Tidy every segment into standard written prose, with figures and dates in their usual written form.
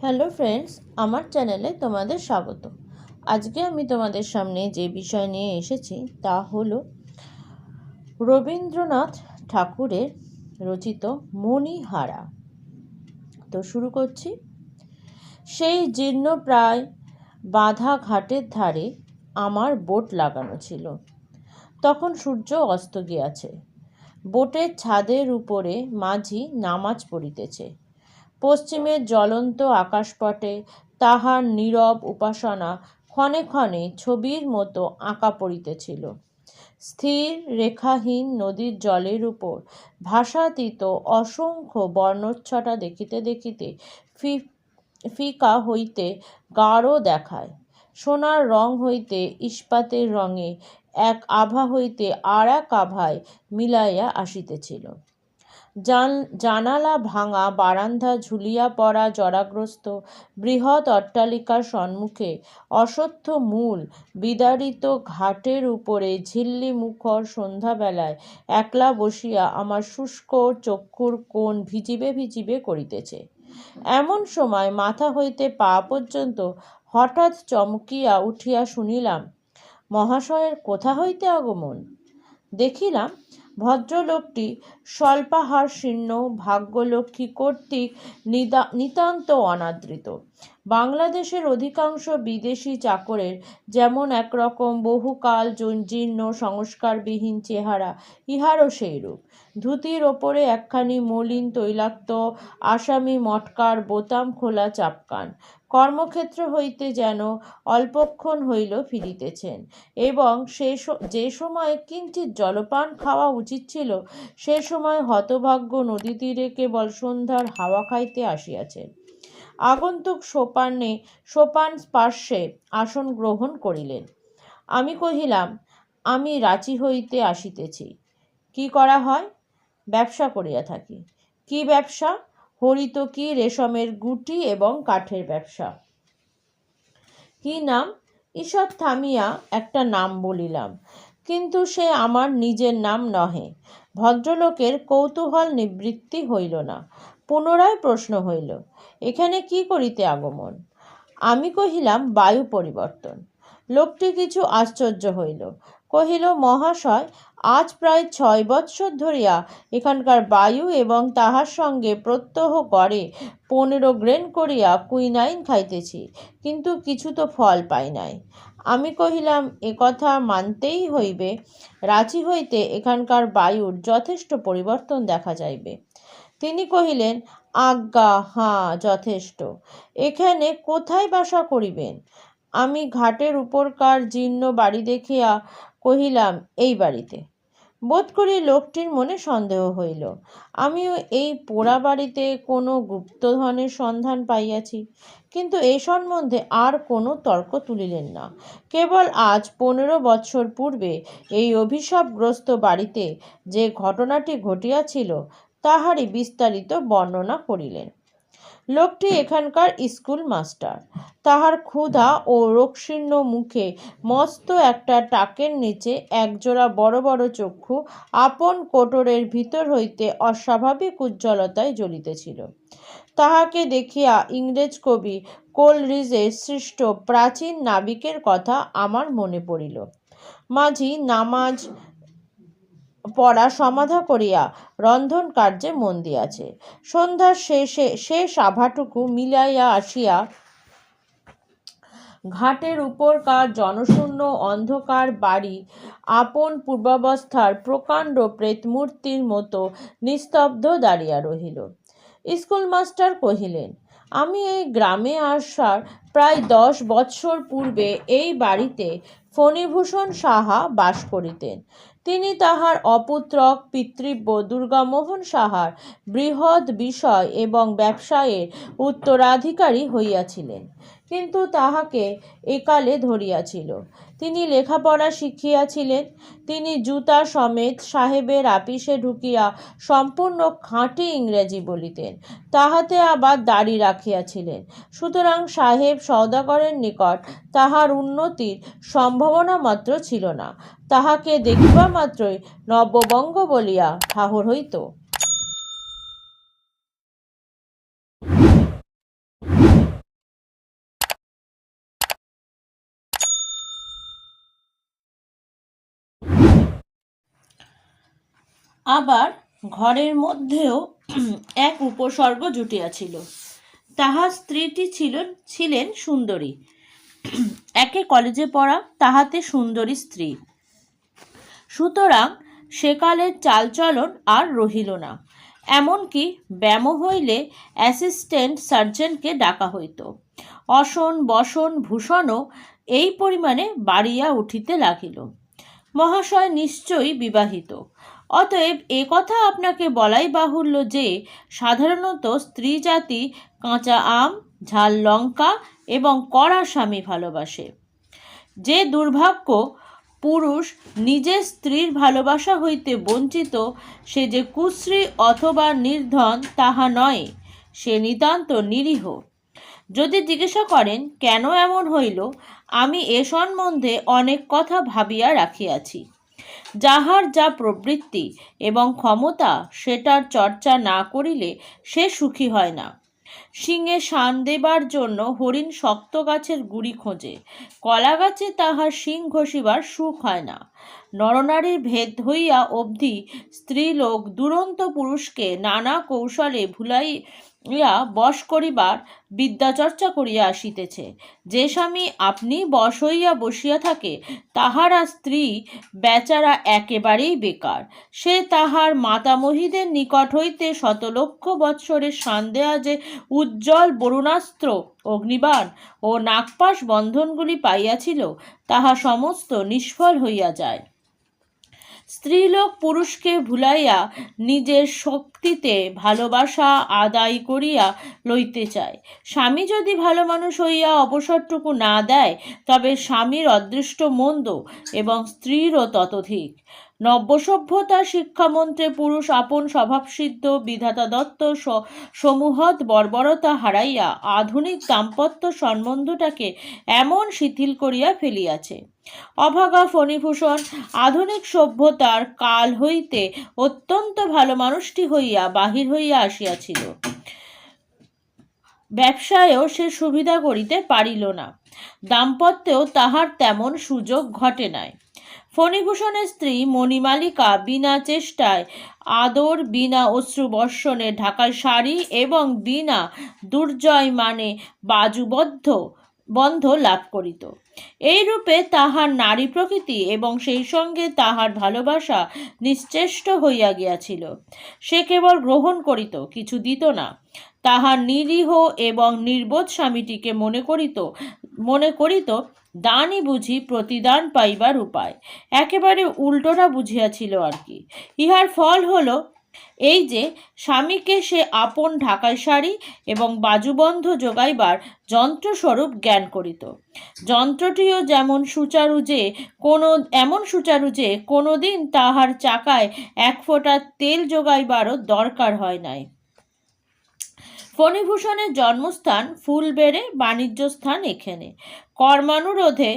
Hello friends, আমার চ্যানেলে তোমাদের স্বাগত। আজকে আমি তোমাদের সামনে যে বিষয় নিয়ে এসেছি তা হলো রবীন্দ্রনাথ ঠাকুরের রচিত মণিহারা। তো শুরু করছি। সেই জীর্ণপ্রায় বাঁধা ঘাটের ধারে আমার বোট লাগানো ছিল। তখন সূর্য অস্ত গিয়াছে। বোটের ছাদের উপরে মাঝি নামাজ পড়িতেছে। পশ্চিমের জ্বলন্ত আকাশপটে তাহার নীরব উপাসনা ক্ষণে ক্ষণে ছবির মতো আঁকা পড়িতেছিল। স্থির রেখাহীন নদীর জলের উপর ভাষাতীত অসংখ্য বর্ণচ্ছটা দেখিতে দেখিতে ফিকা হইতে গাঢ় দেখায়, সোনার রং হইতে ইস্পাতের রঙে, এক আভা হইতে আর এক আভায় মিলাইয়া আসিতেছিল। জানালা ভাঙা, বারান্দা ঝুলিয়া পড়া জরাগ্রস্ত বৃহৎ অট্টালিকার সম্মুখে অশ্বত্থ মূল বিদারিত ঘাটের উপরে ঝিল্লি মুখর সন্ধ্যাবেলায় একলা বসিয়া আমার শুষ্ক চক্ষুর কোণ ভিজিবে ভিজিবে করিতেছে। এমন সময় মাথা হইতে পা পর্যন্ত হঠাৎ চমকিয়া উঠিয়া শুনিলাম, মহাশয়ের কোথা হইতে আগমন। দেখিলাম ভদ্রলোকটি স্বল্পাহার শীর্ণ, ভাগ্যলক্ষ্মী কর্তৃক নিতান্ত অনাদৃত। বাংলাদেশের অধিকাংশ বিদেশি চাকরের যেমন একরকম বহুকাল জীর্ণ সংস্কারবিহীন চেহারা, ইহারও সেইরূপ। ধুতির ওপরে একখানি মলিন তৈলাক্ত আসামি মটকার বোতাম খোলা চাপকান। কর্মক্ষেত্র হইতে যেন অল্পক্ষণ হইল ফিরিতেছেন, এবং যে সময় কিঞ্চিৎ জলপান খাওয়া উচিত ছিল সে সময় হতভাগ্য নদীতীরে কেবল সন্ধ্যার হাওয়া খাইতে আসিয়াছেন। আগন্তুক সোপান পার্শ্বে আসন গ্রহণ করিলেন। আমি কহিলাম, আমি রাঁচি হইতে আসিতেছি। কি করা হয়? ব্যবসা করিয়া থাকি। কি ব্যবসা? হরিতকি, রেশমের গুটি এবং কাঠের ব্যবসা। কি নাম? ঈষৎ থামিয়া একটা নাম বলিলাম, কিন্তু সে আমার নিজের নাম নহে। ভদ্রলোকের কৌতূহল নিবৃত্তি হইল না। পুনরায় প্রশ্ন হইল, এখানে কি করিতে আগমন? আমি কহিলাম, বায়ু পরিবর্তন। লোকটি কিছু আশ্চর্য হইল। কহিল, মহাশয়, আজ প্রায় 6 বৎসর ধরিয়া এখানকার বায়ু এবং তাহার সঙ্গে প্রত্যহ গড়ে 15 গ্রেন করিয়া কুইনাইন খাইতেছি, কিন্তু কিছু তো ফল পাই নাই। আমি কহিলাম, কথা মানতেই হইবে। রাঁচি হইতে এখানকার বায়ুর যথেষ্ট পরিবর্তন দেখা যাইবে। তিনি কহিলেন, আজ্ঞা হাঁ, যথেষ্ট। এখানে কোথায় বাসা করিবেন? আমি ঘাটের উপরকার জীর্ণ বাড়ি দেখিয়া কহিলাম, এই বাড়িতে। বোধ করি লোকটির মনে সন্দেহ হইল। আমিও এই পোড়া বাড়িতে কোনো গুপ্তধনের সন্ধান পাইয়াছি। কিন্তু এ সম্বন্ধে আর কোনো তর্ক তুলিলেন না। কেবল আজ 15 বৎসর পূর্বে এই অভিশাপগ্রস্ত বাড়িতে যে ঘটনাটি ঘটিয়াছিল তাহারই বিস্তারিত বর্ণনা করিলেন। লোকটি এখানকার স্কুল মাস্টার। তাহার ক্ষুধা ও রোগশীর্ণ মুখে মস্ত একটা টাকের নিচে একজোড়া বড় বড় চক্ষু আপন কোটরের ভিতর হইতে অস্বাভাবিক উজ্জ্বলতায় জ্বলিতেছিল। তাহাকে দেখিয়া ইংরেজ কবি কোলরিজের সৃষ্ট প্রাচীন নাবিকের কথা আমার মনে পড়িল। মাঝি নামাজ পড়া সমাধা করিয়া রন্ধন কার্যে মন দিয়াছে। সন্ধ্যার শেষ আভাটুকু মিলাইয়া আসিয়া ঘাটের উপরকার জনশূন্য অন্ধকার বাড়ি আপন পূর্বাবস্থার প্রকাণ্ড প্রেতমূর্তির মতো নিস্তব্ধ দাঁড়িয়া রহিল। স্কুলমাস্টার কহিলেন, আমি এই গ্রামে আসার প্রায় 10 বৎসর পূর্বে এই বাড়িতে ফণিভূষণ সাহা বাস করিতেন। তিনি তাহার অপুত্রক পিতৃব্য দুর্গামোহন সাহার বৃহৎ বিষয় এবং ব্যবসায়ের উত্তরাধিকারী হইয়াছিলেন, কিন্তু তাহাকে একালে ধরিয়াছিল। তিনি লেখাপড়া শিখিয়াছিলেন। তিনি জুতা সমেত সাহেবের আপিসে ঢুকিয়া সম্পূর্ণ খাঁটি ইংরেজি বলিতেন, তাহাতে আবার দাড়ি রাখিয়াছিলেন। সুতরাং সাহেব সওদাগরের নিকট তাহার উন্নতির সম্ভাবনা মাত্র ছিল না। তাহাকে দেখিবা মাত্রই নব্যবঙ্গ বলিয়া ঠাহর হইত। আবার ঘরের মধ্যেও এক উপসর্গ জুটিয়াছিল। তাহার স্ত্রীটি ছিলেন সুন্দরী, একে কলেজে পড়া, তাহাতে সুন্দরী স্ত্রী। সুতরাং সেকালের চালচলন আর রহিল না। এমনকি ব্যাম হইলে অ্যাসিস্ট্যান্ট সার্জেন্টকে ডাকা হইত। অসন বসন ভূষণও এই পরিমাণে বাড়িয়া উঠিতে লাগিল। মহাশয় নিশ্চয়ই বিবাহিত। অতএব এ কথা আপনাকে বলাই বাহুল্য যে সাধারণত স্ত্রী জাতি কাঁচা আম, ঝাল লঙ্কা এবং কড়া স্বামী ভালোবাসে। যে দুর্ভাগ্য পুরুষ নিজের স্ত্রীর ভালোবাসা হইতে বঞ্চিত, সে যে কুশ্রী অথবা নির্ধন তাহা নয়, সে নিতান্ত নিরীহ। যদি জিজ্ঞাসা করেন কেন এমন হইল, আমি এ সম্বন্ধে অনেক কথা ভাবিয়া রাখিয়াছি। যাহার যা প্রবৃত্তি এবং ক্ষমতা, সেটার চর্চা না করিলে সে সুখী হয় না। শিঙে শান দেবার জন্য হরিণ শক্ত গাছের গুড়ি খোঁজে, কলা গাছে তাহার শিং ঘষিবার সুখ হয় না। নরনারীর ভেদ হইয়া অবধি স্ত্রীলোক দুরন্ত পুরুষকে নানা কৌশলে ভুলাইয়া বশ করিবার বিদ্যাচর্চা করিয়া আসিতেছে। যে স্বামী আপনি বশ হইয়া বসিয়া থাকে, তাহার স্ত্রী বেচারা একেবারেই বেকার। সে তাহার মাতামহীদের নিকট হইতে শতলক্ষ বৎসরের শান যে উজ্জ্বল বরুণাস্ত্র, অগ্নিবাণ ও নাগপাশ বন্ধনগুলি পাইয়াছিল, তাহা সমস্ত নিষ্ফল হইয়া যায়। স্ত্রীলোক পুরুষকে ভুলাইয়া নিজের শক্তিতে ভালোবাসা আদায় করিয়া লইতে চায়। স্বামী যদি ভালো মানুষ হইয়া অবসরটুকু না দেয়, তবে স্বামীর অদৃষ্ট মন্দ এবং স্ত্রীরও ততোধিক। নব্যসভ্যতার শিক্ষামন্ত্রে পুরুষ আপন স্বভাবসিদ্ধ বিধাতা দত্ত সমূহৎ বর্বরতা হারাইয়া আধুনিক দাম্পত্য সম্বন্ধটাকে এমন শিথিল করিয়া ফেলিয়াছে। অভাগা ফণিভূষণ আধুনিক সভ্যতার কাল হইতে অত্যন্ত ভালো মানুষটি হইয়া বাহির হইয়া আসিয়াছিল। ব্যবসায়েও সে সুবিধা করিতে পারিল না, দাম্পত্যেও তাহার তেমন সুযোগ ঘটে নাই। ফণিভূষণের স্ত্রী মণিমালিকা বিনা চেষ্টায় আদর, বিনা অশ্রুবর্ষণে ঢাকায় শাড়ি এবং বিনা দুর্জয় মানে বন্ধ লাভ করিত। এইরূপে তাহার নারী প্রকৃতি এবং সেই সঙ্গে তাহার ভালোবাসা নিশ্চেষ্ট হইয়া গিয়াছিল। সে কেবল গ্রহণ করিত, কিছু দিত না। তাহার নিরীহ এবং নির্বোধ স্বামীটিকে মনে করিত দানই বুঝি প্রতিদান পাইবার উপায়। একেবারে উল্টোটা বুঝিয়াছিল আর কি। ইহার ফল হলো এই যে স্বামীকে সে আপন ঢাকাই শাড়ি এবং বাজুবন্ধ যোগাইবার যন্ত্রস্বরূপ জ্ঞান করিত। যন্ত্রটিও এমন সুচারু যে কোনোদিন তাহার চাকায় এক ফোঁটা তেল যোগাইবারও দরকার হয় নাই। ফণিভূষণের জন্মস্থান ফুলবেড়ে, বাণিজ্য স্থান এখানে। কর্মানুরোধে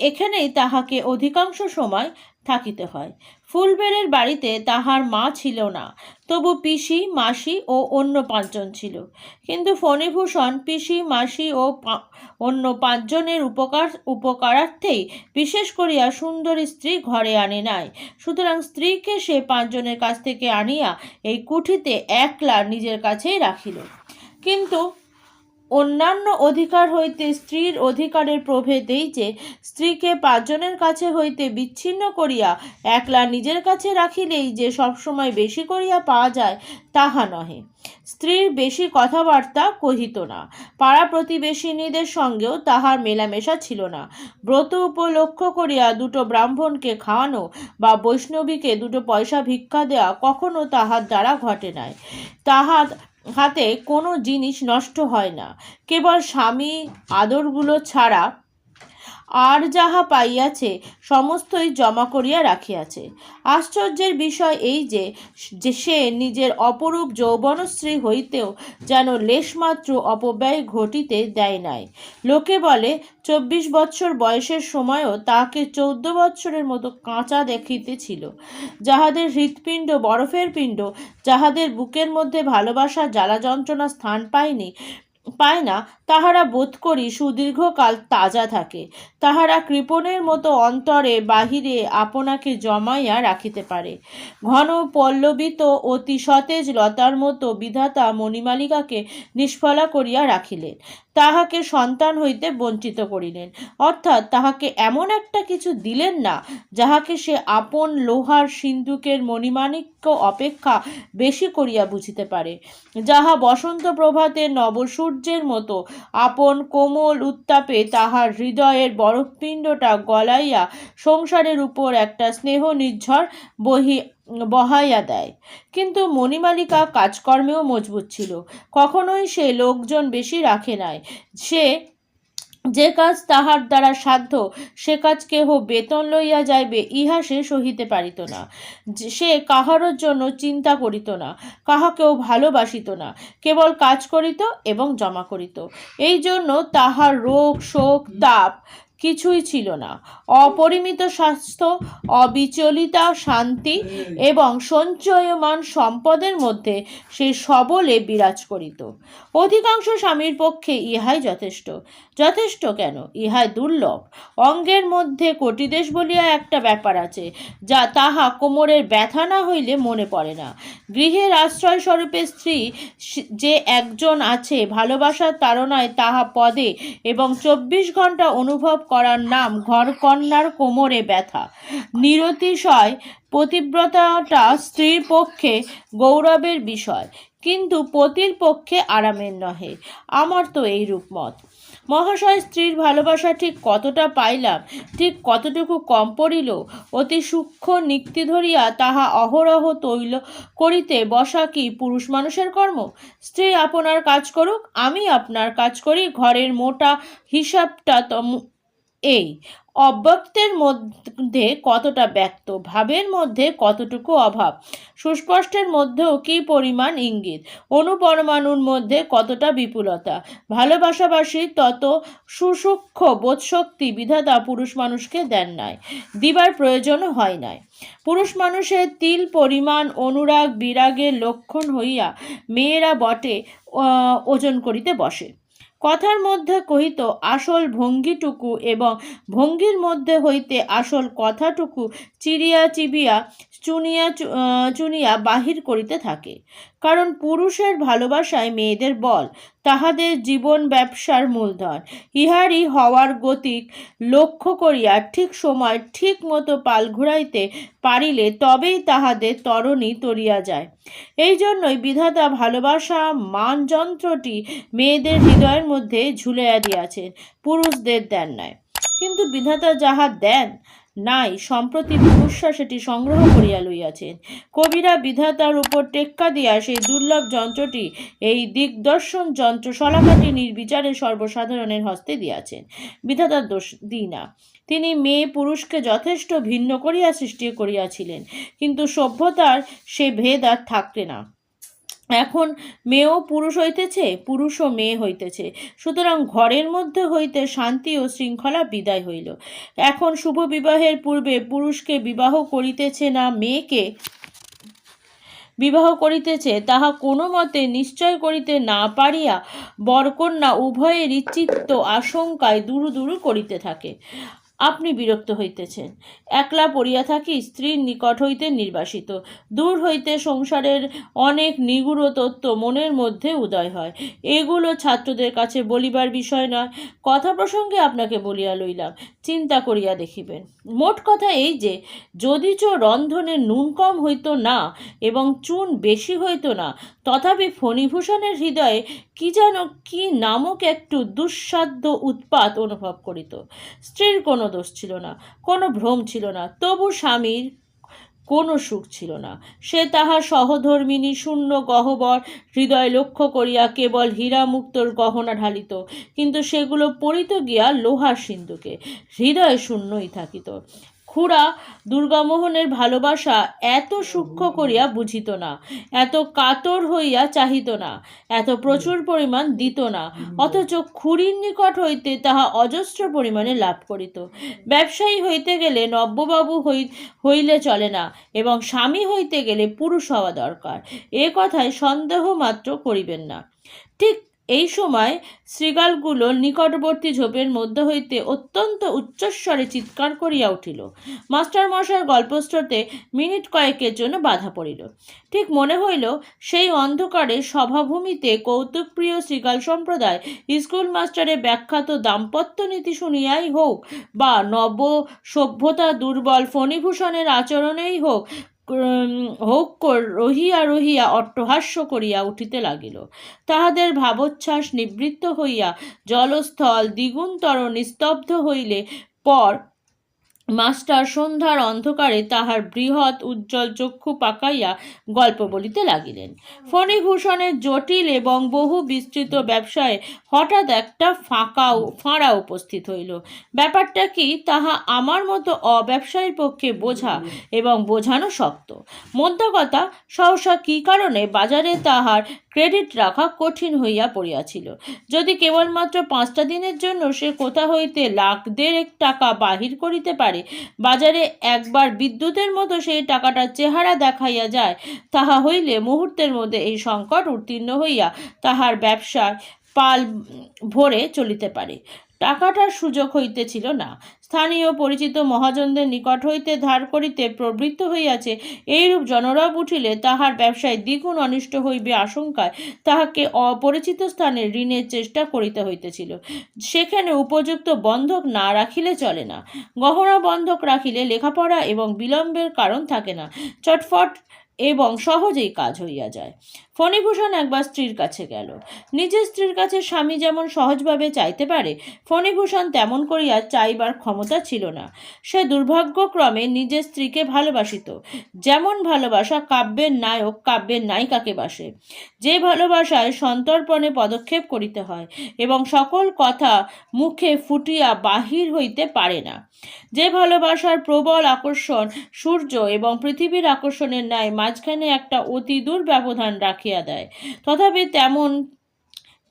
এখানেই তাহাকে অধিকাংশ সময় থাকিতে হয়। ফুলবেড়ের বাড়িতে তাহার মা ছিল না, তবু পিসি, মাসি ও অন্য 5 জন ছিল। কিন্তু ফণিভূষণ পিসি, মাসি ও অন্য 5 জনের উপকারার্থেই বিশেষ করিয়া সুন্দরী স্ত্রী ঘরে আনে নাই। সুতরাং স্ত্রীকে সে 5 জনের কাছ থেকে আনিয়া এই কুঠিতে একলা নিজের কাছেই রাখিল। কিন্তু অন্যান্য অধিকার হইতে স্ত্রীর অধিকারের প্রভেদ এই যে, স্ত্রীকে 5 জনের কাছে হইতে বিচ্ছিন্ন করিয়া একলা নিজের কাছে রাখিলেই যে সবসময় বেশি করিয়া পাওয়া যায়, তাহা নহে। স্ত্রীর বেশি কথাবার্তা কহিত না। পাড়া প্রতিবেশিনীদের সঙ্গেও তাহার মেলামেশা ছিল না। ব্রত উপলক্ষ করিয়া 2 ব্রাহ্মণকে খাওয়ানো বা বৈষ্ণবীকে 2 পয়সা ভিক্ষা দেওয়া কখনো তাহার দ্বারা ঘটে নাই। তাহার হাতে কোনো জিনিস নষ্ট হয় না। কেবল স্বামী আদরগুলো ছাড়া আর যাহা পাইয়াছে সমস্তই জমা করিয়া রাখিয়াছে। আশ্চর্যের বিষয় এই যে সে নিজের অপরূপ যৌবনশ্রী হইতেও যেন লেশমাত্র অপব্যয় ঘটিতে দেয় নাই। লোকে বলে 24 বৎসর বয়সের সময়ও তাহাকে 14 বৎসরের মতো কাঁচা দেখিতেছিল। যাহাদের হৃৎপিণ্ড বরফের পিণ্ড, যাহাদের বুকের মধ্যে ভালোবাসার জ্বালা যন্ত্রণা স্থান পায় না, তাহারা বোধ করি সুদীর্ঘকাল তাজা থাকে। তাহারা কৃপণের মতো অন্তরে বাহিরে আপনাকে জমাইয়া রাখিতে পারে। ঘন পল্লবিত অতি সতেজ লতার মতো বিধাতা মণিমালিকাকে নিষ্ফলা করিয়া রাখিলেন, তাহাকে সন্তান হইতে বঞ্চিত করিলেন, অর্থাৎ তাহাকে এমন একটা কিছু দিলেন না যাহাকে সে আপন লোহার সিন্ধুকের মণিমাণিক্য অপেক্ষা বেশি করিয়া বুঝিতে পারে, যাহা বসন্ত প্রভাতে নবসূর্যের মতো আপন কোমল উত্তাপে তাহার হৃদয়ের বরফপিণ্ডটা গলাইয়া সংসারের উপর একটা স্নেহ নির্ঝর বহাইয়া দেয়। কিন্তু মণিমালিকা কাজকর্মেও মজবুত ছিল, কখনোই সে লোকজন বেশি রাখে নাই। সে যে কাজ তাহার দ্বারা সাধ্য সে কাজ কেহ বেতন লইয়া যাইবে ইহা সে সহিতে পারিত না। সে কাহারোর জন্য চিন্তা করিত না, কাহাকেও ভালোবাসিত না, কেবল কাজ করিত এবং জমা করিত। এই জন্য তাহার রোগ শোক তাপ কিছুই ছিল না। অপরিমিত স্বাস্থ্য, অবিচলিতা শান্তি এবং সঞ্চয়মান সম্পদের মধ্যে সে সবলে বিরাজ করিত। অধিকাংশ স্বামীর পক্ষে ইহাই যথেষ্ট। যথেষ্ট কেন, ইহাই দুর্লভ। অঙ্গের মধ্যে কটিদেশ বলিয়া একটা ব্যাপার আছে, যা তাহা কোমরের ব্যথা না হইলে মনে পড়ে না। গৃহের আশ্রয় স্বরূপে স্ত্রী যে একজন আছে, ভালোবাসার তাড়নায় তাহা পদে এবং 24 ঘন্টা অনুভব করার নাম ঘরকন্যার কোমরে ব্যথা। নিরতিশয় পতিব্রতাটা স্ত্রীর পক্ষে গৌরবের বিষয়, কিন্তু পতির পক্ষে আরামের নহে। আমার তো এইরূপ মত। মহাশয়, স্ত্রীর ভালোবাসা ঠিক কতটা পাইলাম, ঠিক কতটুকু কম পড়িল, অতি সূক্ষ্ম নিক্তি ধরিয়া তাহা অহরহ তৈল করিতে বসা কি পুরুষ মানুষের কর্ম? স্ত্রী আপনার কাজ করুক, আমি আপনার কাজ করি, ঘরের মোটা হিসাবটা এই। অব্যক্তের মধ্যে কতটা ব্যক্ত, ভাবের মধ্যে কতটুকু অভাব, সুস্পষ্টের মধ্যেও কি পরিমাণ ইঙ্গিত, অনুপরমাণুর মধ্যে কতটা বিপুলতা। ভালোবাসাবাসী তত সুসূক্ষ্ম বোধশক্তি বিধাতা পুরুষ মানুষকে দেন নাই, দিবার প্রয়োজনও হয় নাই। পুরুষ মানুষের তিল পরিমাণ অনুরাগ বিরাগের লক্ষণ হইয়া মেয়েরা বটে ওজন করিতে বসে। কথার মধ্যে কহিত আসল ভঙ্গিটুকু এবং ভঙ্গির মধ্যে হইতে আসল কথাটুকু চিরিয়া চিবিয়া চুনিয়া বাহির করিতে থাকে। কারণ পুরুষের ভালোবাসায় মেয়েদের বল, তাহাদের জীবন ব্যবসার মূলধন। ইহারই হওয়ার গতিক লক্ষ্য করিয়া ঠিক সময় ঠিক মতো পাল ঘুরাইতে পারিলে তবেই তাহাদের তরণী তরিয়া যায়। এই জন্যই বিধাতা ভালোবাসা মানযন্ত্রটি মেয়েদের হৃদয়ের মধ্যে ঝুলাইয়া দিয়াছেন, পুরুষদের দেন নাই। কিন্তু বিধাতা যাহা দেন নাই, সম্প্রতি পুরুষরা সেটি সংগ্রহ করিয়া লইয়াছেন। কবিরা বিধাতার উপর টেক্কা দিয়া সেই দুর্লভ যন্ত্রটি, এই দিগদর্শন যন্ত্র শলাকাটি নির্বিচারে সর্বসাধারণের হস্তে দিয়াছেন। বিধাতার দোষ দিই না, তিনি মেয়ে পুরুষকে যথেষ্ট ভিন্ন করিয়া সৃষ্টি করিয়াছিলেন, কিন্তু সভ্যতার সে ভেদ আর থাকলে না। এখন মেয়েও পুরুষ হইতেছে, পুরুষও মেয়ে হইতেছে, সুতরাং ঘরের মধ্যে হইতে শান্তি ও শৃঙ্খলা বিদায় হইল। এখন শুভ বিবাহের পূর্বে পুরুষকে বিবাহ করিতেছে না মেয়েকে বিবাহ করিতেছে, তাহা কোনো মতে নিশ্চয় করিতে না পারিয়া বরকন্যা উভয়েরই চিত্ত আশঙ্কায় দুরু দুরু করিতে থাকে। আপনি বিরক্ত হইতেছেন, একলা পড়িয়া থাকি, স্ত্রীর নিকট হইতে নির্বাসিত, দূর হইতে সংসারের অনেক নিগূঢ় তত্ত্ব মনের মধ্যে উদয় হয়। এগুলো ছাত্রদের কাছে বলিবার বিষয় নয়, কথা প্রসঙ্গে আপনাকে বলিয়া লইলাম, চিন্তা করিয়া দেখিবেন। মোট কথা এই যে, যদিচ রন্ধনে নুন কম হইত না এবং চুন বেশি হইত না, তথাপি ফণিভূষণের হৃদয়ে কি যেন কি নামক একটু দুঃসাধ্য উৎপাত অনুভব করিত। স্ত্রীর কোনো দোষ ছিল না, কোনো ভ্রম ছিল না, তবু স্বামীর কোনো সুখ ছিল না। সে তাহার সহধর্মিণী শূন্য গহ্বর হৃদয় লক্ষ্য করিয়া কেবল হীরা মুক্তোর গহনা ঢালিত, কিন্তু সেগুলো পড়িত গিয়া লোহার সিন্ধুকে, হৃদয় শূন্যই থাকিত। খুড়া দুর্গামোহনের ভালোবাসা এত সূক্ষ্ম করিয়া বুঝিত না, এত কাতর হইয়া চাহিত না, এত প্রচুর পরিমাণ দিত না, অথচ খুড়ির নিকট হইতে তাহা অজস্র পরিমাণে লাভ করিত। ব্যবসায়ী হইতে গেলে নব্যবাবু হইলে চলে না, এবং স্বামী হইতে গেলে পুরুষ হওয়া দরকার, এ কথায় সন্দেহ মাত্র করিবেন না। ঠিক এই সময় শৃগালগুলো নিকটবর্তী ঝোপের মধ্য হইতে অত্যন্ত উচ্চস্বরে চিৎকার করিয়া উঠিল। মাস্টারমশাইয়ের গল্পস্রোতে মিনিট কয়েকের জন্য বাধা পড়িল। ঠিক মনে হইল সেই অন্ধকারে সভাভূমিতে কৌতুকপ্রিয় শৃগাল সম্প্রদায় স্কুল মাস্টারের ব্যাখ্যাত দাম্পত্য নীতি শুনিয়াই হোক বা নব সভ্যতা দুর্বল ফণিভূষণের আচরণেই হোক রহিয়া রহিয়া অট্টহাস্য করিয়া উঠিতে লাগিল। তাহাদের ভাবোচ্ছ্বাস নিবৃত্ত হইয়া জলস্থল দ্বিগুণতর নিস্তব্ধ হইলে পর মাস্টার সন্ধ্যার অন্ধকারে তাহার বৃহৎ উজ্জ্বল চক্ষু পাকাইয়া গল্প বলিতে লাগিলেন। ফণিভূষণের জটিল এবং বহু বিস্তৃত ব্যবসায়ে হঠাৎ একটা ফাঁড়া উপস্থিত হইল। ব্যাপারটা কি তাহা আমার মতো অব্যবসায়ীর পক্ষে বোঝা এবং বোঝানো শক্ত। মোদ্দা কথা, সহসা কি কারণে বাজারে তাহার ক্রেডিট রাখা কঠিন হইয়া পড়িয়াছিল। যদি কেবলমাত্র 5টা দিনের জন্য সে কোথা হইতে 1,00,000 টাকা বাহির করিতে পারে, বাজারে একবার বিদ্যুতের মতো সেই টাকাটার চেহারা দেখাইয়া যায়, তাহা হইলে মুহূর্তের মধ্যে এই সংকট উত্তীর্ণ হইয়া তাহার ব্যবসায় পাল ভরে চলিতে পারে। টাকাটার সুযোগ হইতেছিল না। স্থানীয় পরিচিত মহাজনদের নিকট হইতে ধার করিতে প্রবৃত্ত হইয়াছে। এইরূপ জনরব উঠিলে তাহার ব্যবসায় দ্বিগুণ অনিষ্ট হইবে আশঙ্কায় তাহাকে অপরিচিত স্থানে ঋণের চেষ্টা করিতে হইতেছিল। সেখানে উপযুক্ত বন্ধক না রাখিলে চলে না। গহনা বন্ধক রাখিলে লেখাপড়া এবং বিলম্বের কারণ থাকে না, চটফট এবং সহজেই কাজ হইয়া যায়। ফণিভূষণ একবার স্ত্রীর কাছে গেল। নিজের স্ত্রীর কাছে স্বামী যেমন সহজভাবে চাইতে পারে, ফণিভূষণ তেমন করিয়া চাইবার ক্ষমতা ছিল না। সে দুর্ভাগ্যক্রমে নিজের স্ত্রীকে ভালোবাসিত, যেমন ভালোবাসা কাব্যের নায়ক কাব্যের নায়িকাকে বাসে, যে ভালোবাসায় সন্তর্পণে পদক্ষেপ করিতে হয় এবং সকল কথা মুখে ফুটিয়া বাহির হইতে পারে না, যে ভালোবাসার প্রবল আকর্ষণ সূর্য এবং পৃথিবীর আকর্ষণের ন্যায় মাঝখানে একটা অতি দূর ব্যবধান রাখিয়া দেয়। তথাপি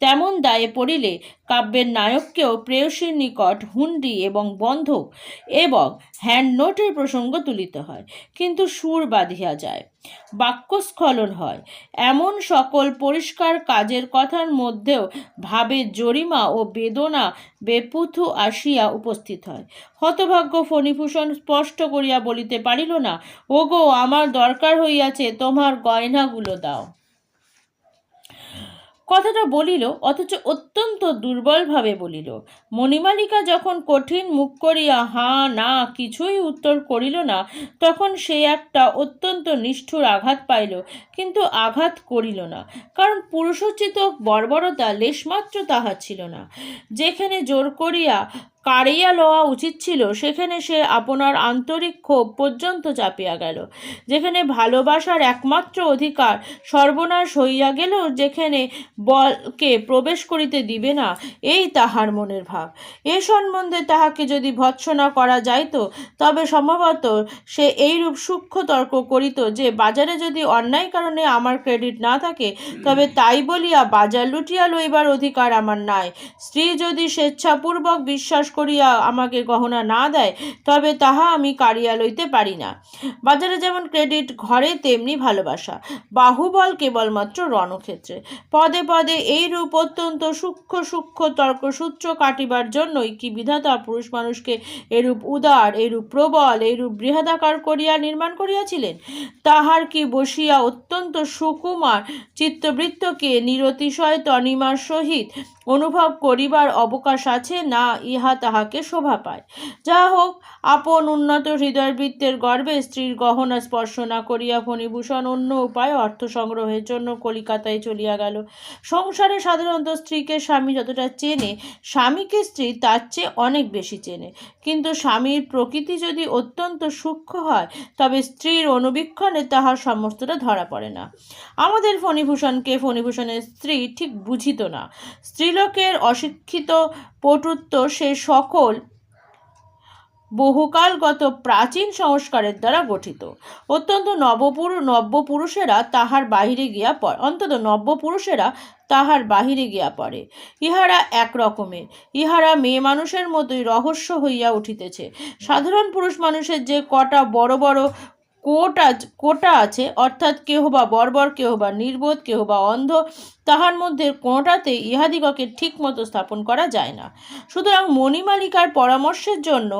তেমন দায়ে পড়িলে কাব্যের নায়ককেও প্রেয়সীর নিকট হুন্ডি এবং বন্ধক এবং হ্যান্ড নোটের প্রসঙ্গ তুলিতে হয়, কিন্তু সুর বাঁধিয়া যায়, বাক্যস্খলন হয়। এমন সকল পরিষ্কার কাজের কথার মধ্যেও ভাবের জরিমা ও বেদনা বেপুথু আসিয়া উপস্থিত হয়। হতভাগ্য ফণিভূষণ স্পষ্ট করিয়া বলিতে পারিল না, ওগো, আমার দরকার হইয়াছে, তোমার গয়নাগুলো দাও। কথাটা বলিল, অথচ অত্যন্ত দুর্বলভাবে বলিল। মণিমালিকা যখন কঠিন মুখ করিয়া হাঁ না কিছুই উত্তর করিল না, তখন সে একটা অত্যন্ত নিষ্ঠুর আঘাত পাইল, কিন্তু আঘাত করিল না, কারণ পুরুষোচিত বর্বরতা লেশমাত্র তাহার ছিল না। যেখানে জোর করিয়া কাড়িয়া লওয়া উচিত ছিল, সেখানে সে আপনার আন্তরিক ক্ষোভ পর্যন্ত চাপিয়া গেল। যেখানে ভালোবাসার একমাত্র অধিকার সর্বনাশ হইয়া গেলেও যেখানে বলকে প্রবেশ করিতে দিবে না, এই তাহার মনের ভাব। এ সম্বন্ধে তাহাকে যদি ভৎসনা করা যাইত, তবে সম্ভবত সে এইরূপ সূক্ষ্ম তর্ক করিত যে বাজারে যদি অন্যায় কারণে আমার ক্রেডিট না থাকে, তবে তাই বলিয়া বাজার লুটিয়া লইবার অধিকার আমার নাই। স্ত্রী যদি স্বেচ্ছাপূর্বক বিশ্বাস করিয়া আমাকে গহনা না দেয়, তবে তাহা আমি কাড়িয়া লইতে পারি না। বাজারে যেমন ক্রেডিট, ঘরে তেমনি ভালোবাসা। বাহুবল কেবলমাত্র রণক্ষেত্রে। পদে পদে এইরূপ অত্যন্ত সূক্ষ্ম তর্কসূত্র কাটিবার জন্যই কি বিধাতা পুরুষ মানুষকে এরূপ উদার, এরূপ প্রবল, এরূপ বৃহদাকার করিয়া নির্মাণ করিয়াছিলেন? তাহার কি বসিয়া অত্যন্ত সুকুমার চিত্তবৃত্তকে নিরতিশয় তনিমার সহিত অনুভব করিবার অবকাশ আছে, না ইহা তাহাকে শোভা পায়? যাহা হোক, আপন উন্নত হৃদয়বৃত্তের গর্বে স্ত্রীর গহনা স্পর্শ না করিয়া ফণিভূষণ অন্য উপায়ে অর্থ সংগ্রহের জন্য কলিকাতায় চলিয়া গেল। সংসারে সাধারণত স্ত্রীকে স্বামী যতটা চেনে, স্বামীকে স্ত্রী তার চেয়ে অনেক বেশি চেনে। কিন্তু স্বামীর প্রকৃতি যদি অত্যন্ত সূক্ষ্ম হয়, তবে স্ত্রীর অনুবীক্ষণে তাহার সমস্তটা ধরা পড়ে না। আমাদের ফণিভূষণকে ফণিভূষণের স্ত্রী ঠিক বুঝিত না। স্ত্রীলোকের অশিক্ষিত পটুত্ব সে সকল বহুকালগত প্রাচীন সংস্কারের দ্বারা গঠিত। নব্যপুরুষেরা তাহার বাহিরে গিয়া পড়ে। ইহারা একরকমের, ইহারা মেয়ে মানুষের মতোই রহস্য হইয়া উঠিতেছে। সাধারণ পুরুষ মানুষের যে কটা বড় বড় কোটা আছে, অর্থাৎ কেহ বা বর্বর, কেহ বা নির্বোধ, কেহ বা অন্ধ, তাহার মধ্যে কোনোটাতে ইহাদিগকে ঠিক মতো স্থাপন করা যায় না। সুতরাং মণিমালিকার পরামর্শের জন্য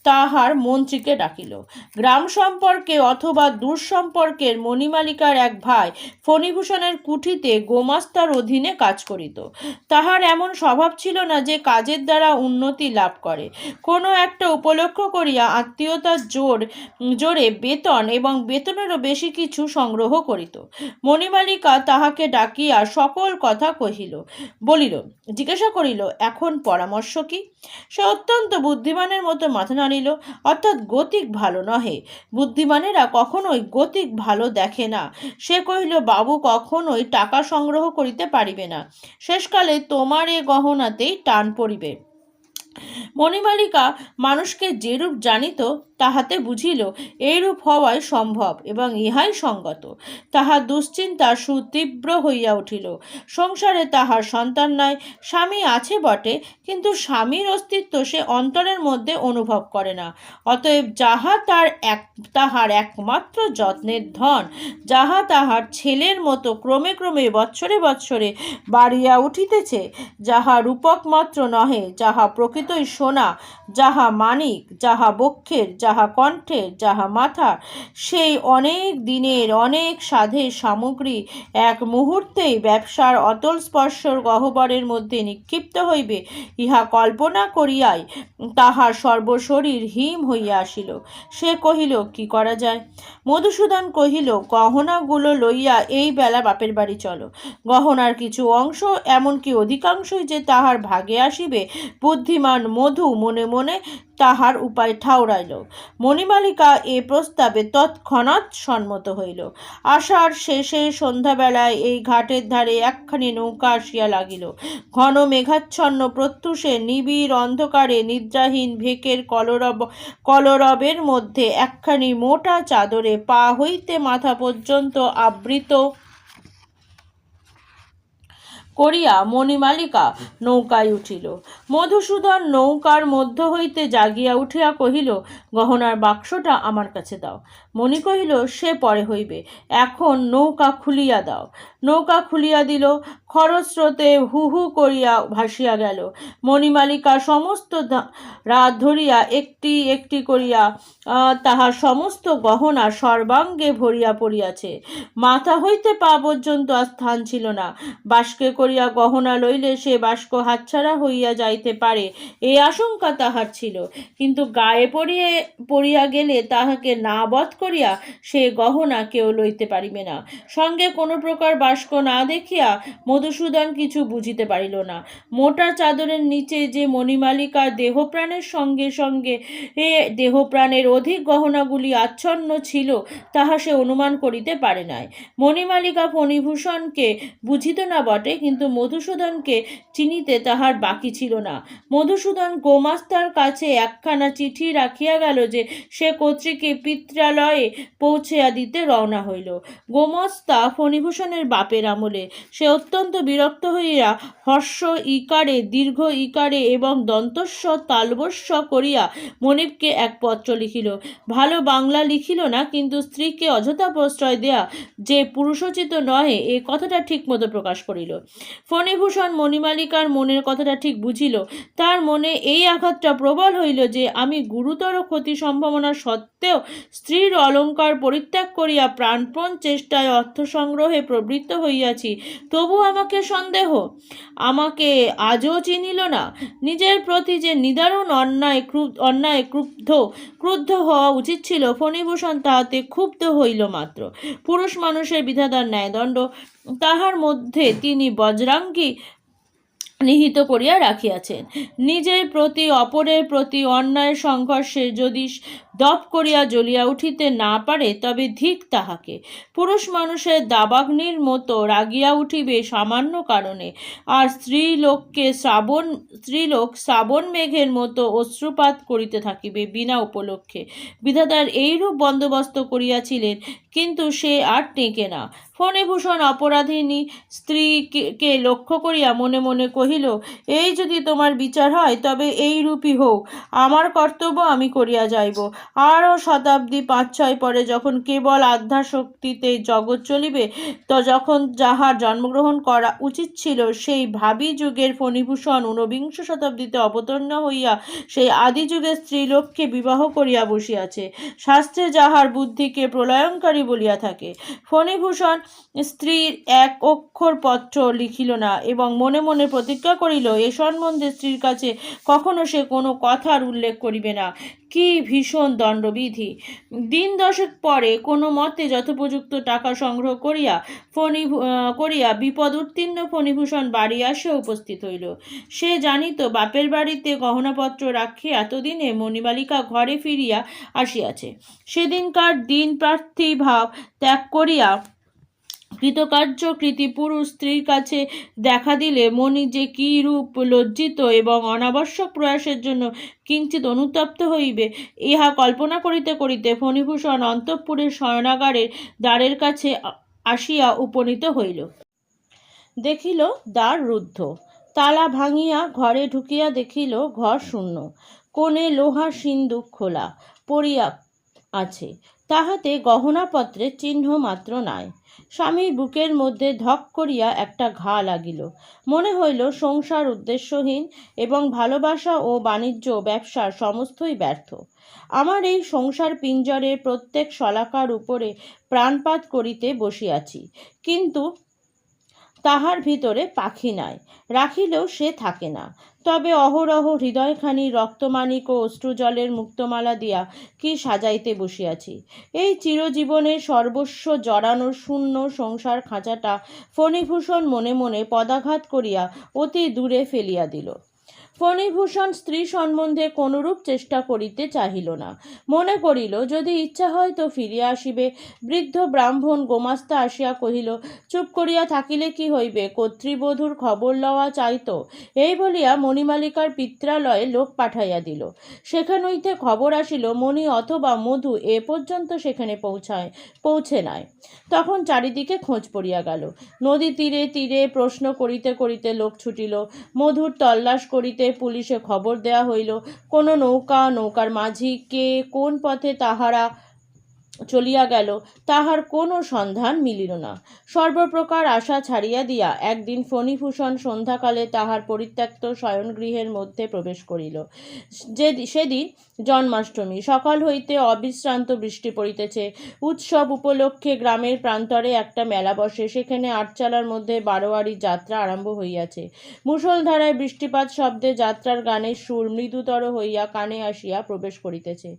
তাহার মন্ত্রীকে ডাকিল। গ্রাম সম্পর্কে অথবা দূর সম্পর্কের মণিমালিকার এক ভাই ফণিভূষণের কুঠিতে গোমাস্তার অধীনে কাজ করিত। তাহার এমন স্বভাব ছিল না যে কাজের দ্বারা উন্নতি লাভ করে। কোনো একটা উপলক্ষ করিয়া আত্মীয়তার জোরে বেতন এবং বেতনেরও বেশি কিছু সংগ্রহ করিত। মণিমালিকা তাহাকে ডাকিয়া সকল কথা বলিল, জিজ্ঞাসা করিল, এখন পরামর্শ কি? সে অত্যন্ত বুদ্ধিমানের মতো মাথা নাড়িল, অর্থাৎ গতিক ভালো নহে। বুদ্ধিমানেরা কখনোই গতিক ভালো দেখে না। সে কহিল, বাবু কখনোই টাকা সংগ্রহ করিতে পারিবে না। শেষকালে তোমার এ গহনাতেই টান পড়িবে। মণিমালিকা মানুষকে যেরূপ জানিত তাহাতে বুঝিল এইরূপ হওয়াই সম্ভব এবং ইহাই সঙ্গত। তাহার দুশ্চিন্তা সুতীব্র হইয়া উঠিল। সংসারে তাহার সন্তান নাই, স্বামী আছে বটে, কিন্তু স্বামীর অস্তিত্ব সে অন্তরের মধ্যে অনুভব করে না। অতএব যাহা তাহার একমাত্র যত্নের ধন, যাহা তাহার ছেলের মতো ক্রমে ক্রমে বৎসরে বৎসরে বাড়িয়া উঠিতেছে, যাহা রূপক মাত্র নহে, যাহা প্রকৃতই সোনা, যাহা মানিক, যাহা বক্ষের, যাহা কণ্ঠের, যাহা মাথার, সেই অনেক দিনের অনেক সাধের সামগ্রী এক মুহূর্তেই ব্যবসার অতল স্পর্শর গহ্বরের মধ্যে নিক্ষিপ্ত হইবে, ইহা কল্পনা করিয়াই তাহার সর্বশরীর হিম হইয়া আসিল। সে কহিল, কি করা যায়? মধুসূদন কহিল, গহনাগুলো লইয়া এই বেলা বাপের বাড়ি চলো। গহনার কিছু অংশ, এমনকি অধিকাংশই যে তাহার ভাগে আসিবে। বুদ্ধিমান মধু মনে মনে তাহার উপায় ঠাউরাইল। মণিমালিকা এ প্রস্তাবে তৎক্ষণাৎ সম্মত হইল। আষাঢ় শেষে সন্ধ্যাবেলায় এই ঘাটের ধারে একখানি নৌকা আসিয়া লাগিল। ঘন মেঘাচ্ছন্ন প্রত্যুষে নিবিড় অন্ধকারে নিদ্রাহীন ভেকের কলরবের মধ্যে একখানি মোটা চাদরে পা হইতে মাথা পর্যন্ত আবৃত করিয়া মণিমালিকা নৌকায় উঠিল। মধুসূদন নৌকার মধ্য হইতে জাগিয়া উঠিয়া কহিল, গহনার বাক্সটা আমার কাছে দাও। মণি কহিল, সে পরে হইবে, এখন নৌকা খুলিয়া দাও। নৌকা খুলিয়া দিল। খরস্রোতে হু হু করিয়া ভাসিয়া গেল। মণিমালিকা সমস্ত রাত ধরিয়া একটি একটি করিয়া তাহার সমস্ত গহনা সর্বাঙ্গে ভরিয়া পড়িয়াছে। মাথা হইতে পা পর্যন্ত আর স্থান ছিল না। বাস্কে করিয়া গহনা লইলে সে বাস্ক হাতছাড়া হইয়া যাইতে পারে, এই আশঙ্কা তাহার ছিল। কিন্তু গায়ে পড়িয়া গেলে তাহাকে না বধ করিয়া সে গহনা কেউ লইতে পারিবে না। সঙ্গে কোনো প্রকার বাস্ক না দেখিয়া মধুসূদন কিছু বুঝিতে পারিল না। মোটা চাদরের নিচে যে মণিমালিকার দেহপ্রাণের সঙ্গে সঙ্গে দেহপ্রাণের অধিক গহনাগুলি আচ্ছন্ন ছিল, তাহা সে অনুমান করিতে পারে নাই। মণিমালিকা ফণিভূষণকে বুঝিত না বটে, কিন্তু মধুসূদনকে চিনিতে তাহার বাকি ছিল না। মধুসূদন গোমাস্তার কাছে একখানা চিঠি রাখিয়া গেল যে সে কর্তৃকে পিত্রালয়ে পৌঁছিয়া দিতে রওনা হইল। গোমাস্তা ফণিভূষণের বাপের আমলে। সে অত্যন্ত বিরক্ত হইয়া হর্ষ ইকারে, দীর্ঘ ইকারে এবং দন্তস্ব তালবস্য করিয়া মনিবকে এক পত্র লিখিল। ভালো বাংলা লিখিল না, কিন্তু স্ত্রীকে অযথা প্রশ্রয় দেয়া যে পুরুষোচিত নহে, এ কথাটা ঠিক মতো প্রকাশ করিল। ফণিভূষণ মণিমালিকার মনের কথাটা ঠিক বুঝিল। তার মনে এই আঘাতটা প্রবল হইল যে আমি গুরুতর ক্ষতি সম্ভাবনা সত্ত্বেও স্ত্রীর অলঙ্কার পরিত্যাগ করিয়া প্রাণপণ চেষ্টায় অর্থ সংগ্রহে প্রবৃত্ত হইয়াছি, তবু আমাকে সন্দেহ, আমাকে আজও চিনিল না। নিজের প্রতি যে নিদারুণ অন্যায় ক্রুদ্ধ হওয়া উচিত ছিল, ফণিভূষণ তাহাতে ক্ষুব্ধ হইল মাত্র। পুরুষ মানুষের বিধাতার ন্যায়দণ্ড, তাহার মধ্যে তিনি বজ্রাঙ্গী নিহিত করিয়া রাখিয়াছেন। নিজের প্রতি অপরের প্রতি অন্যায় সংঘর্ষে যদি দপ করিয়া জ্বলিয়া উঠিতে না পারে, তবে ধিক তাহাকে। পুরুষ মানুষের দাবাগ্নির মতো রাগিয়া উঠিবে সামান্য কারণে, আর স্ত্রীলোক শ্রাবণ মেঘের মতো অশ্রুপাত করিতে থাকিবে বিনা উপলক্ষে। বিধাতার এইরূপ বন্দোবস্ত করিয়াছিলেন, কিন্তু সে আর টেকে না। ফণিভূষণ অপরাধিনী স্ত্রীকে লক্ষ্য করিয়া মনে মনে কহিল, এই যদি তোমার বিচার হয়, তবে এই রূপই হোক। আমার কর্তব্য আমি করিয়া যাইব। আরও শতাব্দী ৫-৬ পরে যখন কেবল আধ্যাশক্তিতে জগৎ চলিবে, তো যখন যাহার জন্মগ্রহণ করা উচিত ছিল, সেই ভাবী যুগের ফণিভূষণ ঊনবিংশ শতাব্দীতে অবতীর্ণ হইয়া সেই আদিযুগের স্ত্রীলোককে বিবাহ করিয়া বসিয়াছে। শাস্ত্রে যাহার বুদ্ধিকে প্রলয়ঙ্কারী বলিয়া থাকে। ফণিভূষণ স্ত্রীর এক অক্ষর পত্র লিখিল না এবং মনে মনে প্রতিজ্ঞা করিল এ সম্বন্ধে স্ত্রীর কাছে কখনো সে কোনো কথার উল্লেখ করিবে না। কি ভীষণ দণ্ডবিধি! দিন দশেক পরে কোনো মতে যথোপযুক্ত টাকা সংগ্রহ করিয়া বিপদ উত্তীর্ণ ফণিভূষণ বাড়ি আসিয়া উপস্থিত হইল। সে জানিত বাপের বাড়িতে গহনাপত্র রাখিয়া এতদিনে মণিমালিকা ঘরে ফিরিয়া আসিয়াছে। সেদিনকার দিন প্রার্থী ভাব ত্যাগ করিয়া কৃতকার্য কৃতিপুরুষ স্ত্রীর কাছে দেখা দিলে মণি যে কি রূপ লজ্জিত এবং অনাবশ্যক প্রয়াসের জন্য কিঞ্চিত অনুতপ্ত হইবে, ইহা কল্পনা করিতে করিতে ফণিভূষণ অন্তঃপুরের শয়নাগারের দ্বারের কাছে আসিয়া উপনীত হইল। দেখিল দ্বার রুদ্ধ। তালা ভাঙিয়া ঘরে ঢুকিয়া দেখিল ঘর শূন্য। কোণে লোহার সিন্দুক খোলা পড়িয়া আছে, তাহাতে গহনাপত্রের চিহ্ন মাত্র নাই। স্বামীর বুকের মধ্যে ধক করিয়া একটা ঘা লাগিল। মনে হইল সংসার উদ্দেশ্যহীন এবং ভালোবাসা ও বাণিজ্য ব্যবসার সমস্তই ব্যর্থ। আমার এই সংসার পিঞ্জরের প্রত্যেক শলাকার উপরে প্রাণপাত করিতে বসিয়াছি, কিন্তু তাহার ভিতরে পাখি নাই, রাখিলেও সে থাকে না। তবে অহরহ হৃদয়খানি রক্তমানিক ও অশ্রুজলের মুক্তমালা দিয়া কি সাজাইতে বসিয়াছি। এই চিরজীবনের সর্বস্ব জড়ানোর শূন্য সংসার খাঁচাটা ফণিভূষণ মনে মনে পদাঘাত করিয়া অতি দূরে ফেলিয়া দিল। ফণিভূষণ স্ত্রী সম্বন্ধে কোনরূপ চেষ্টা করিতে চাহিল না। মনে করিল যদি ইচ্ছা হয় তো ফিরিয়া আসিবে। বৃদ্ধ ব্রাহ্মণ গোমাস্তা আসিয়া কহিল, চুপ করিয়া থাকিলে কি হইবে, কর্তৃবধূর খবর লওয়া চাইত। এই বলিয়া মণিমালিকার পিত্রালয়ে লোক পাঠাইয়া দিল। সেখান হইতে খবর আসিল মণি অথবা মধু এ পর্যন্ত সেখানে পৌঁছে নাই। তখন চারিদিকে খোঁজ পড়িয়া গেল। নদী তীরে তীরে প্রশ্ন করিতে করিতে লোক ছুটিল। মধুর তল্লাশ করিতে পুলিশে খবর দেয়া হইল। কোনো নৌকার মাঝি কে কোন পথে তাহারা চলিয়া গেল, তাহার কোনো সন্ধান মিলিল না। সর্বপ্রকার আশা ছাড়িয়া দিয়া একদিন ফণিভূষণ সন্ধ্যাকালে তাহার পরিত্যক্ত শয়নগৃহের মধ্যে প্রবেশ করিল। সেদিন জন্মাষ্টমী। সকাল হইতে অবিশ্রান্ত বৃষ্টি পড়িতেছে। উৎসব উপলক্ষে গ্রামের প্রান্তরে একটা মেলা বসে, সেখানে আটচালার মধ্যে বারোয়ারির যাত্রা আরম্ভ হইয়াছে। মুষলধারায় বৃষ্টিপাত শব্দে যাত্রার গানের সুর মৃদুতর হইয়া কানে আসিয়া প্রবেশ করিতেছে।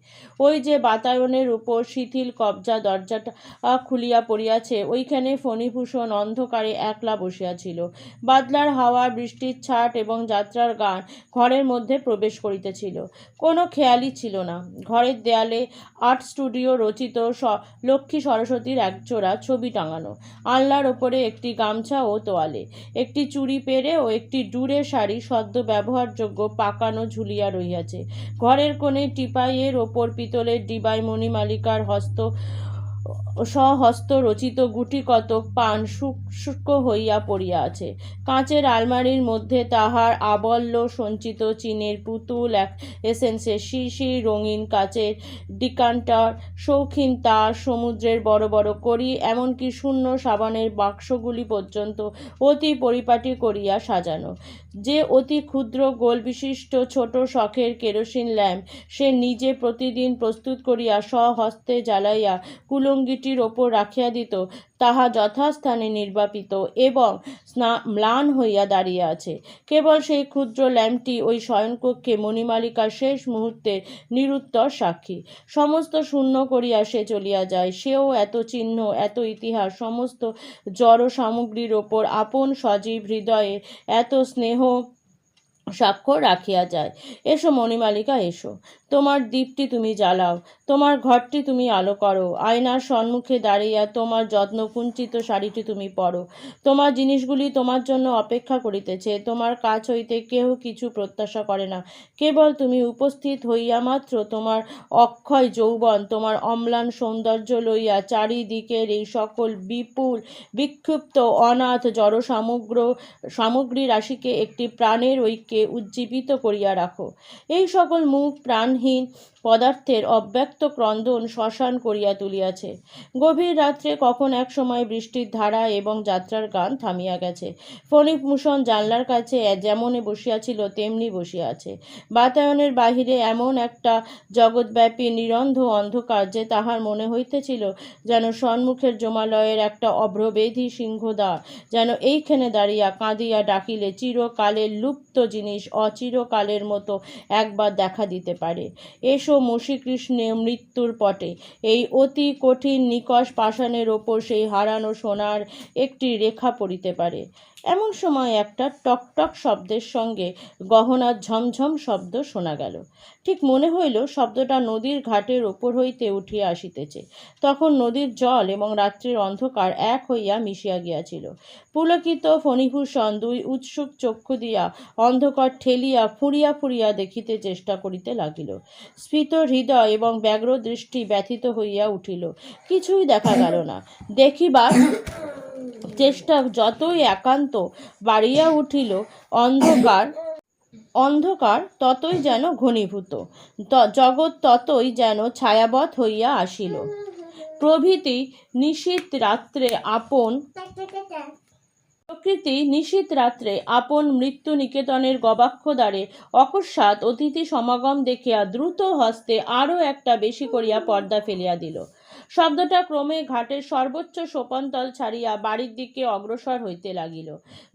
ওই যে বাতায়নের উপর শিথিল কবজা দরজাটা খুলিয়া পড়িয়াছে, ওইখানে ফণিভূষণ অন্ধকারে একলা বসিয়াছিল। বাদলার হাওয়া, বৃষ্টির ছাট এবং যাত্রার গান ঘরের মধ্যে প্রবেশ করিতেছিল। কোনো খেয়ালই ছিল না। ঘরের দেয়ালে আর্ট স্টুডিও রচিত লক্ষ্মী সরস্বতীর একজোড়া ছবি টাঙানো, আলনার ওপরে একটি গামছা ও তোয়ালে, একটি চুড়ি পেরে ও একটি ডুরে শাড়ি সদ্য ব্যবহারযোগ্য পাকানো ঝুলিয়া রহিয়াছে। ঘরের কোণে টিপাইয়ের ওপর পিতলের ডিবায় মণিমালিকার স্বহস্ত রচিত গুটি কতক পান শুষ্ক হইয়া পড়িয়া আছে। কাঁচের আলমারির মধ্যে তাহার আবল্য সঞ্চিত চীনের পুতুল, এসেন্সের শিশি, রঙিন কাচের ডিকান্টার, শৌখিন তার, সমুদ্রের বড় বড় কড়ি, এমনকি শূন্য সাবানের বাক্সগুলি পর্যন্ত অতি পরিপাটি করিয়া সাজানো। যে অতি ক্ষুদ্র গোল বিশিষ্ট ছোট শখের কেরোসিন ল্যাম্প সে নিজে প্রতিদিন প্রস্তুত করিয়া স্বহস্তে জ্বালাইয়া কুলঙ্গিটির ওপর রাখিয়া দিত, তাহা যথাস্থানে নির্বাপিত এবং ম্লান হইয়া দাঁড়িয়ে আছে। কেবল সেই ক্ষুদ্র ল্যাম্পটি ওই শয়নকক্ষে মণিমালিকার শেষ মুহূর্তের নিরুত্তর সাক্ষী। সমস্ত শূন্য করিয়া সে চলিয়া যায়। সেও এত চিহ্ন, এত ইতিহাস, সমস্ত জড় সামগ্রীর ওপর আপন সজীব হৃদয়ে এত স্নেহ স্বাক্ষর রাখিয়া যায়। এসো মণিমালিকা, এসো। তোমার দীপটি তুমি জ্বালাও, তোমার ঘরটি তুমি আলো করো, আয়নার সম্মুখে দাঁড়িয়া তোমার যত্নকুঞ্চিত শাড়িটি তুমি পরো। তোমার জিনিসগুলি তোমার জন্য অপেক্ষা করিতেছে। তোমার কাছ হইতে কেহ কিছু প্রত্যাশা করে না। কেবল তুমি উপস্থিত হইয়া মাত্র তোমার অক্ষয় যৌবন, তোমার অম্লান সৌন্দর্য লইয়া চারিদিকের এই সকল বিপুল বিক্ষিপ্ত অনাথ জড় সামগ্রী রাশিকে একটি প্রাণের ঐক্যে উজ্জীবিত করিয়া রাখো। এই সকল মুখ প্রাণহীন পদার্থের অব্যক্ত ক্রন্দন শ্মশান করিয়া তুলিয়াছে। গভীর রাত্রে কখন এক সময় বৃষ্টির ধারা এবং যাত্রার গান থামিয়া গেছে। ফণিভূষণ জানলার কাছে যেমনে বসিয়াছিল তেমনি বসিয়া আছে। বাতায়নের বাহিরে এমন একটা জগৎব্যাপী নিরন্ধ অন্ধকার যে তাহার মনে হইতেছিল যেন সম্মুখের জমালয়ের একটা অভ্রবেধী সিংহদ্বার যেন এইখানে দাঁড়িয়া কাঁদিয়া ডাকিলে চিরকালের লুপ্ত জিনিস অচিরকালের মতো একবার দেখা দিতে পারে। এসো মসীকৃষ্ণে মৃত্যুর পটে। এই অতি কঠিন নিকষ পাষাণের ওপর সেই হারানো সোনার একটি রেখা পড়িতে পারে। এমন সময় একটা টকটক শব্দের সঙ্গে গহনার ঝমঝম শব্দ শোনা গেল। ঠিক মনে হইল শব্দটা নদীর ঘাটের ওপর হইতে উঠিয়া আসিতেছে। তখন নদীর জল এবং রাত্রির অন্ধকার এক হইয়া মিশিয়া গিয়াছিল। পুলকিত ফণিভূষণ দুই উৎসুক চক্ষু দিয়া অন্ধকার ঠেলিয়া ফুরিয়া ফুরিয়া দেখিতে চেষ্টা করিতে লাগিল। স্ফীত হৃদয় এবং ব্যগ্র দৃষ্টি ব্যথিত হইয়া উঠিল। কিছুই দেখা গেল না। দেখিবার চেষ্টা যতই একান্ত বাড়িয়া উঠিল, অন্ধকার ততই যেন ঘনীভূত, জগৎ ততই যেন ছায়াবৎ হইয়া আসিল। প্রকৃতি নিশীথ রাত্রে আপন মৃত্যু নিকেতনের গবাক্ষ দ্বারে অকস্মাৎ অতিথি সমাগম দেখিয়া দ্রুত হস্তে আরও একটা বেশি করিয়া পর্দা ফেলিয়া দিল। শব্দটা ক্রমে ঘাটের সর্বোচ্চ সোপানতল ছাড়িয়া বাড়ির দিকে অগ্রসর হইতে লাগিল।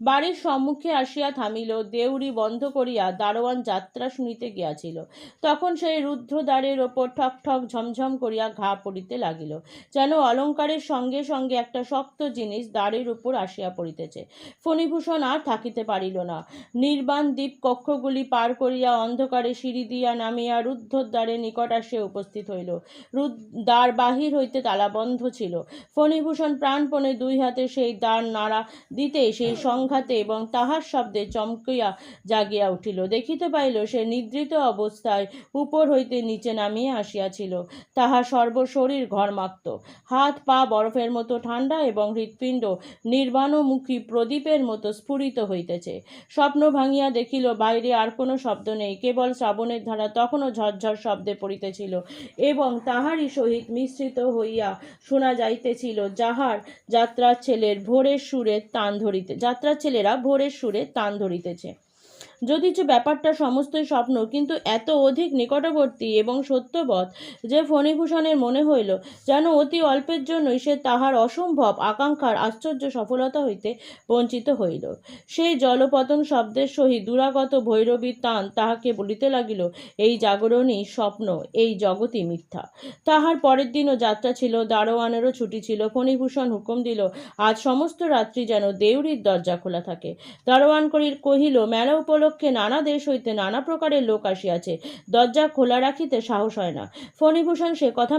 বাড়ির সম্মুখে আসিয়া থামিল। দেউড়ি বন্ধ করিয়া দারোয়ান যাত্রা শুনিতে গিয়াছিল। তখন সেই রুদ্ধ দ্বারের ওপর ঠক ঠক ঝমঝম করিয়া ঘা পড়িতে লাগিল, যেন অলঙ্কারের সঙ্গে সঙ্গে একটা শক্ত জিনিস দ্বারের উপর আসিয়া পড়িতেছে। ফণিভূষণ আর থাকিতে পারিল না। নির্বাণ দ্বীপ কক্ষগুলি পার করিয়া অন্ধকারে সিঁড়ি দিয়া নামিয়া রুদ্ধদ্বারের নিকট আসিয়া উপস্থিত হইল। দ্বার বাহির হইতে তালাবন্ধ ছিল। ফণিভূষণ প্রাণপণে দুই হাতে সেই দ্বার নাড়া দিতেই সেই সংঘাতে এবং তাহার শব্দে চমকিয়া জাগিয়া উঠিল। দেখিতে পাইল সে নিদ্রিত অবস্থায় উপর হইতে নিচে নামিয়া আসিয়াছিল। তাহার সর্বশরীর ঘর্মাক্ত, হাত পা বরফের মতো ঠান্ডা এবং হৃৎপিণ্ড নির্বাণমুখী প্রদীপের মতো স্ফুরিত হইতেছে। স্বপ্ন ভাঙিয়া দেখিল বাইরে আর কোনো শব্দ নেই, কেবল শ্রাবণের ধারা তখনও ঝরঝর শব্দে পড়িতেছিল এবং তাহারই সহিত মিশ্রিত হইয়া শোনা যাইতেছিল যাত্রার ছেলেরা ভোরের সুরে তান ধরিতেছে। যদিচ ব্যাপারটা সমস্তই স্বপ্ন, কিন্তু এত অধিক নিকটবর্তী এবং সত্যবৎ যে ফণিভূষণের মনে হইল যেন অতি অল্পের জন্যই সে তাহার অসম্ভব আকাঙ্ক্ষার আশ্চর্য সফলতা হইতে বঞ্চিত হইল। সেই জলপতন শব্দের সহিত দুরাগত ভৈরবীর তান তাহাকে বলিতে লাগিল, এই জাগরণই স্বপ্ন, এই জগৎই মিথ্যা। তাহার পরের দিনও যাত্রা ছিল, দারোয়ানেরও ছুটি ছিল। ফণিভূষণ হুকুম দিল, আজ সমস্ত রাত্রি যেন দেউড়ির দরজা খোলা থাকে। দারোয়ান কহিল, মেলা উপলক্ষে নানা দেশ হইতে নানা প্রকারের লোক আসিয়াছে, দরজা খোলা রাখিতে সাহস হয় না। ফণিভূষণ সে কথা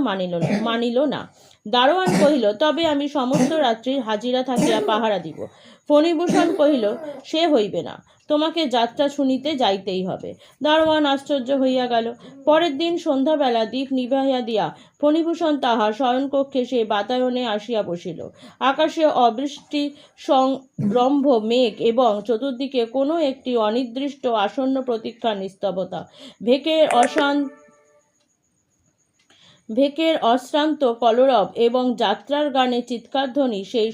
মানিল না। দারোয়ান কহিল, তবে আমি সমস্ত রাত্রির হাজিরা থাকিয়া পাহারা দিব। ফণিভূষণ কহিল, সে হইবে না, তোমাকে যাত্রা শুনিতে যাইতেই হবে। দারোয়ান আশ্চর্য হইয়া গেল। পরের দিন সন্ধ্যাবেলা দীপ নিভাইয়া দিয়া ফণিভূষণ তাহার শয়নকক্ষে সেই বাতায়নে আসিয়া বসিল। আকাশে অবৃষ্টি সংরম্ভ মেঘ এবং চতুর্দিকে কোনো একটি অনির্দিষ্ট আসন্ন প্রতীক্ষার নিস্তব্ধতা। ভেকের অশ্রান্ত কলরব এবং যাত্রার গানে চিৎকারধ্বনি সেই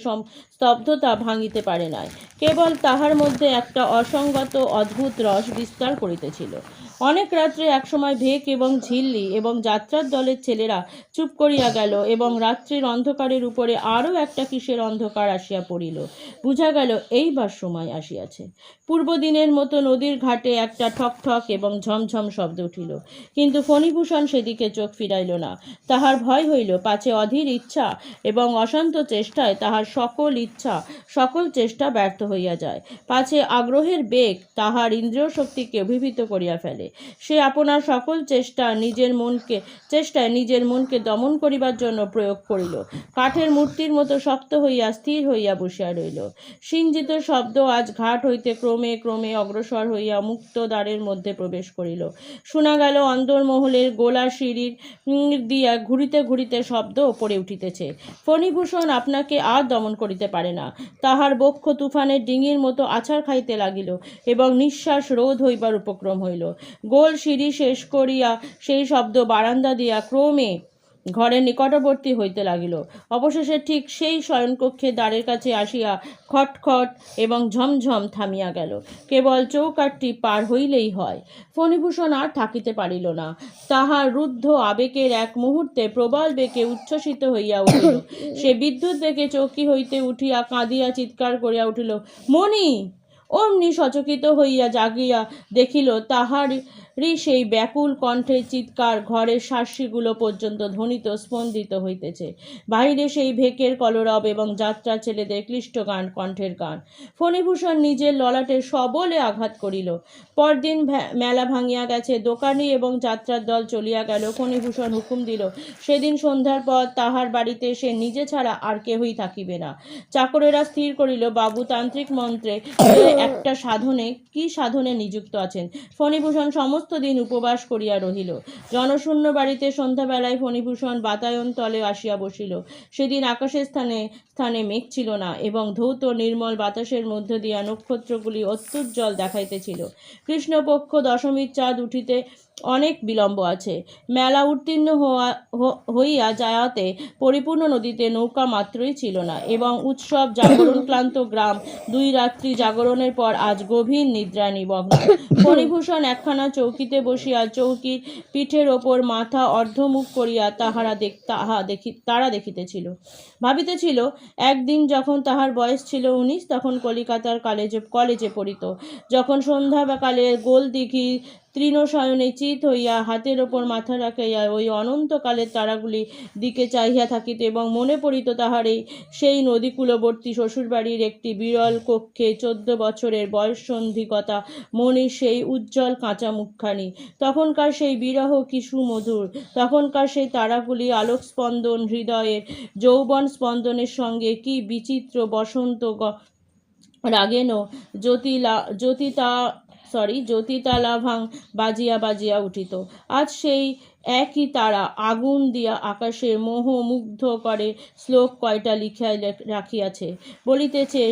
স্তব্ধতা ভাঙিতে পারে নাই। কেবল তাহার মধ্যে একটা অসংগত অদ্ভুত রস বিস্তার করিতেছিল। অনেক রাত্রে একসময় ভেক এবং ঝিল্লি এবং যাত্রার দলের ছেলেরা চুপ করিয়া গেল এবং রাত্রির অন্ধকারের উপরে আরও একটা কিসের অন্ধকার আসিয়া পড়িল। বুঝা গেল এইবার সময় আসিয়াছে। পূর্বদিনের মতো নদীর ঘাটে একটা ঠক ঠক এবং ঝমঝম শব্দ উঠিল, কিন্তু ফণিভূষণ সেদিকে চোখ ফিরাইল না। তাহার ভয় হইল পাছে অধীর ইচ্ছা এবং অশান্ত চেষ্টায় তাহার সকল চেষ্টা ব্যর্থ হইয়া যায়, পাছে আগ্রহের বেগ তাহার ইন্দ্রিয় শক্তিকে অভিভূত করিয়া ফেলে। সে আপনার সকল চেষ্টায় নিজের মনকে দমন করিবার জন্য প্রয়োগ করিল। কাঠের মূর্তির মতো শক্ত হইয়া স্থির হইয়া বসিয়া রহিল। সিঞ্জিত শব্দ আজ ঘাট হইতে ক্রমে ক্রমে অগ্রসর হইয়া মুক্ত দ্বারের মধ্যে প্রবেশ করিল। শোনা গেল অন্দরমহলের গোলা সিঁড়ির দিয়া ঘুরিতে ঘুরিতে শব্দ ওপরে উঠিতেছে। ফণিভূষণ আপনাকে আর দমন করিতে পারিল পারে না। তাহার বক্ষ তুফানের ডিঙির মতো আছাড় খাইতে লাগিল এবং নিঃশ্বাস রোধ হইবার উপক্রম হইল। গোল সিঁড়ি শেষ করিয়া সেই শব্দ বারান্দা দিয়া ক্রমে ঘরের নিকটবর্তী হইতে লাগিল। অবশেষে ঠিক সেই শয়নকক্ষের দ্বারের কাছে আসিয়া খটখট এবং ঝমঝম থামিয়া গেল। কেবল চৌকাঠটি পার হইলেই হয়। ফণিভূষণ আর থাকিতে পারিল না। তাহার রুদ্ধ আবেগের এক মুহূর্তে প্রবল বেগে উচ্ছ্বসিত হইয়া উঠিল। সে বিদ্যুৎ বেগে চৌকি হইতে উঠিয়া কাঁদিয়া চিৎকার করিয়া উঠিল, মণি! অমনি সচকিত হইয়া জাগিয়া দেখিল তাহারই সেই ব্যাকুল কণ্ঠের চিৎকার ঘরের শাস্যিগুলো পর্যন্ত ধ্বনিত স্পন্দিত হইতেছে। বাহিরে সেই ভেকের কলরব এবং যাত্রা ছেলেদের ক্লিষ্ট গান, কণ্ঠের গান। ফণিভূষণ নিজের ললাটে সবলে আঘাত করিল। পরদিন মেলা ভাঙিয়া গেছে, দোকানি এবং যাত্রার দল চলিয়া গেল। ফণিভূষণ হুকুম দিল, সেদিন সন্ধ্যার পর তাহার বাড়িতে সে নিজে ছাড়া আর কেহই থাকিবে না। চাকরেরা স্থির করিল, বাবু তান্ত্রিক মন্ত্রে একটা সাধনে নিযুক্ত আছেন। ফণিভূষণ সমস্ত দিন উপবাস করিয়া রহিল। জনশূন্য বাড়িতে সন্ধ্যাবেলায় ফণিভূষণ বাতায়ন তলে আসিয়া বসিল। সেদিন আকাশের স্থানে স্থানে মেঘ ছিল না এবং ধৌত নির্মল বাতাসের মধ্য দিয়া নক্ষত্রগুলি অত্যুজ্জ্বল দেখাইতেছিল। কৃষ্ণপক্ষ দশমীর চাঁদ উঠিতে অনেক বিলম্ব আছে। মেলা উত্তীর্ণ হইয়া যাওয়াতে পরিপূর্ণ নদীতে নৌকা মাত্রই ছিল না এবং উৎসব জাগরণ ক্লান্ত গ্রাম 2 রাত্রি জাগরণের পর আজ গভীর নিদ্রায় নিমগ্ন। ফণিভূষণ একখানা চৌকিতে বসিয়া চৌকির পিঠের ওপর মাথা অর্ধমুখ করিয়া তারা দেখিতেছিল। ভাবিতেছিল, একদিন যখন তাহার বয়স ছিল 19, তখন কলিকাতার কলেজে পড়িত, যখন সন্ধ্যাকালে গোলদিঘি তৃণশয়নে চিত হইয়া হাতের ওপর মাথা রাখিয়া ওই অনন্তকালের তারাগুলির দিকে চাহিয়া থাকিত এবং মনে পড়িত তাহার সেই নদীকূলবর্তী শ্বশুরবাড়ির একটি বিরল কক্ষে 14 বছরের বয়ঃসন্ধিগতা মণির সেই উজ্জ্বল কাঁচা মুখখানি। তখনকার সেই বিরহ কি সুমধুর! তখনকার সেই তারাগুলি আলোকস্পন্দন হৃদয়ের যৌবন স্পন্দনের সঙ্গে কি বিচিত্র বসন্ত রাগেন জ্যোতিতালাভাং বাজিয়া বাজিয়া উঠিত। আজ সেই একই তারা আগুন দিয়া আকাশে মোহমুগ্ধ করে শ্লোক কয়টা লিখিয়া রাখিয়াছে। বলিতেছে,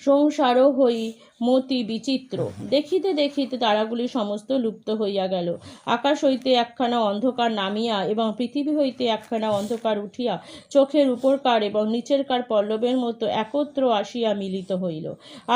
সংসারও হই মতি বিচিত্র। দেখিতে দেখিতে তারাগুলি সমস্ত লুপ্ত হইয়া গেল। আকাশ হইতে একখানা অন্ধকার নামিয়া এবং পৃথিবী হইতে একখানা অন্ধকার উঠিয়া চোখের উপরকার এবং নিচেরকার পল্লবের মতো একত্র আসিয়া মিলিত হইল।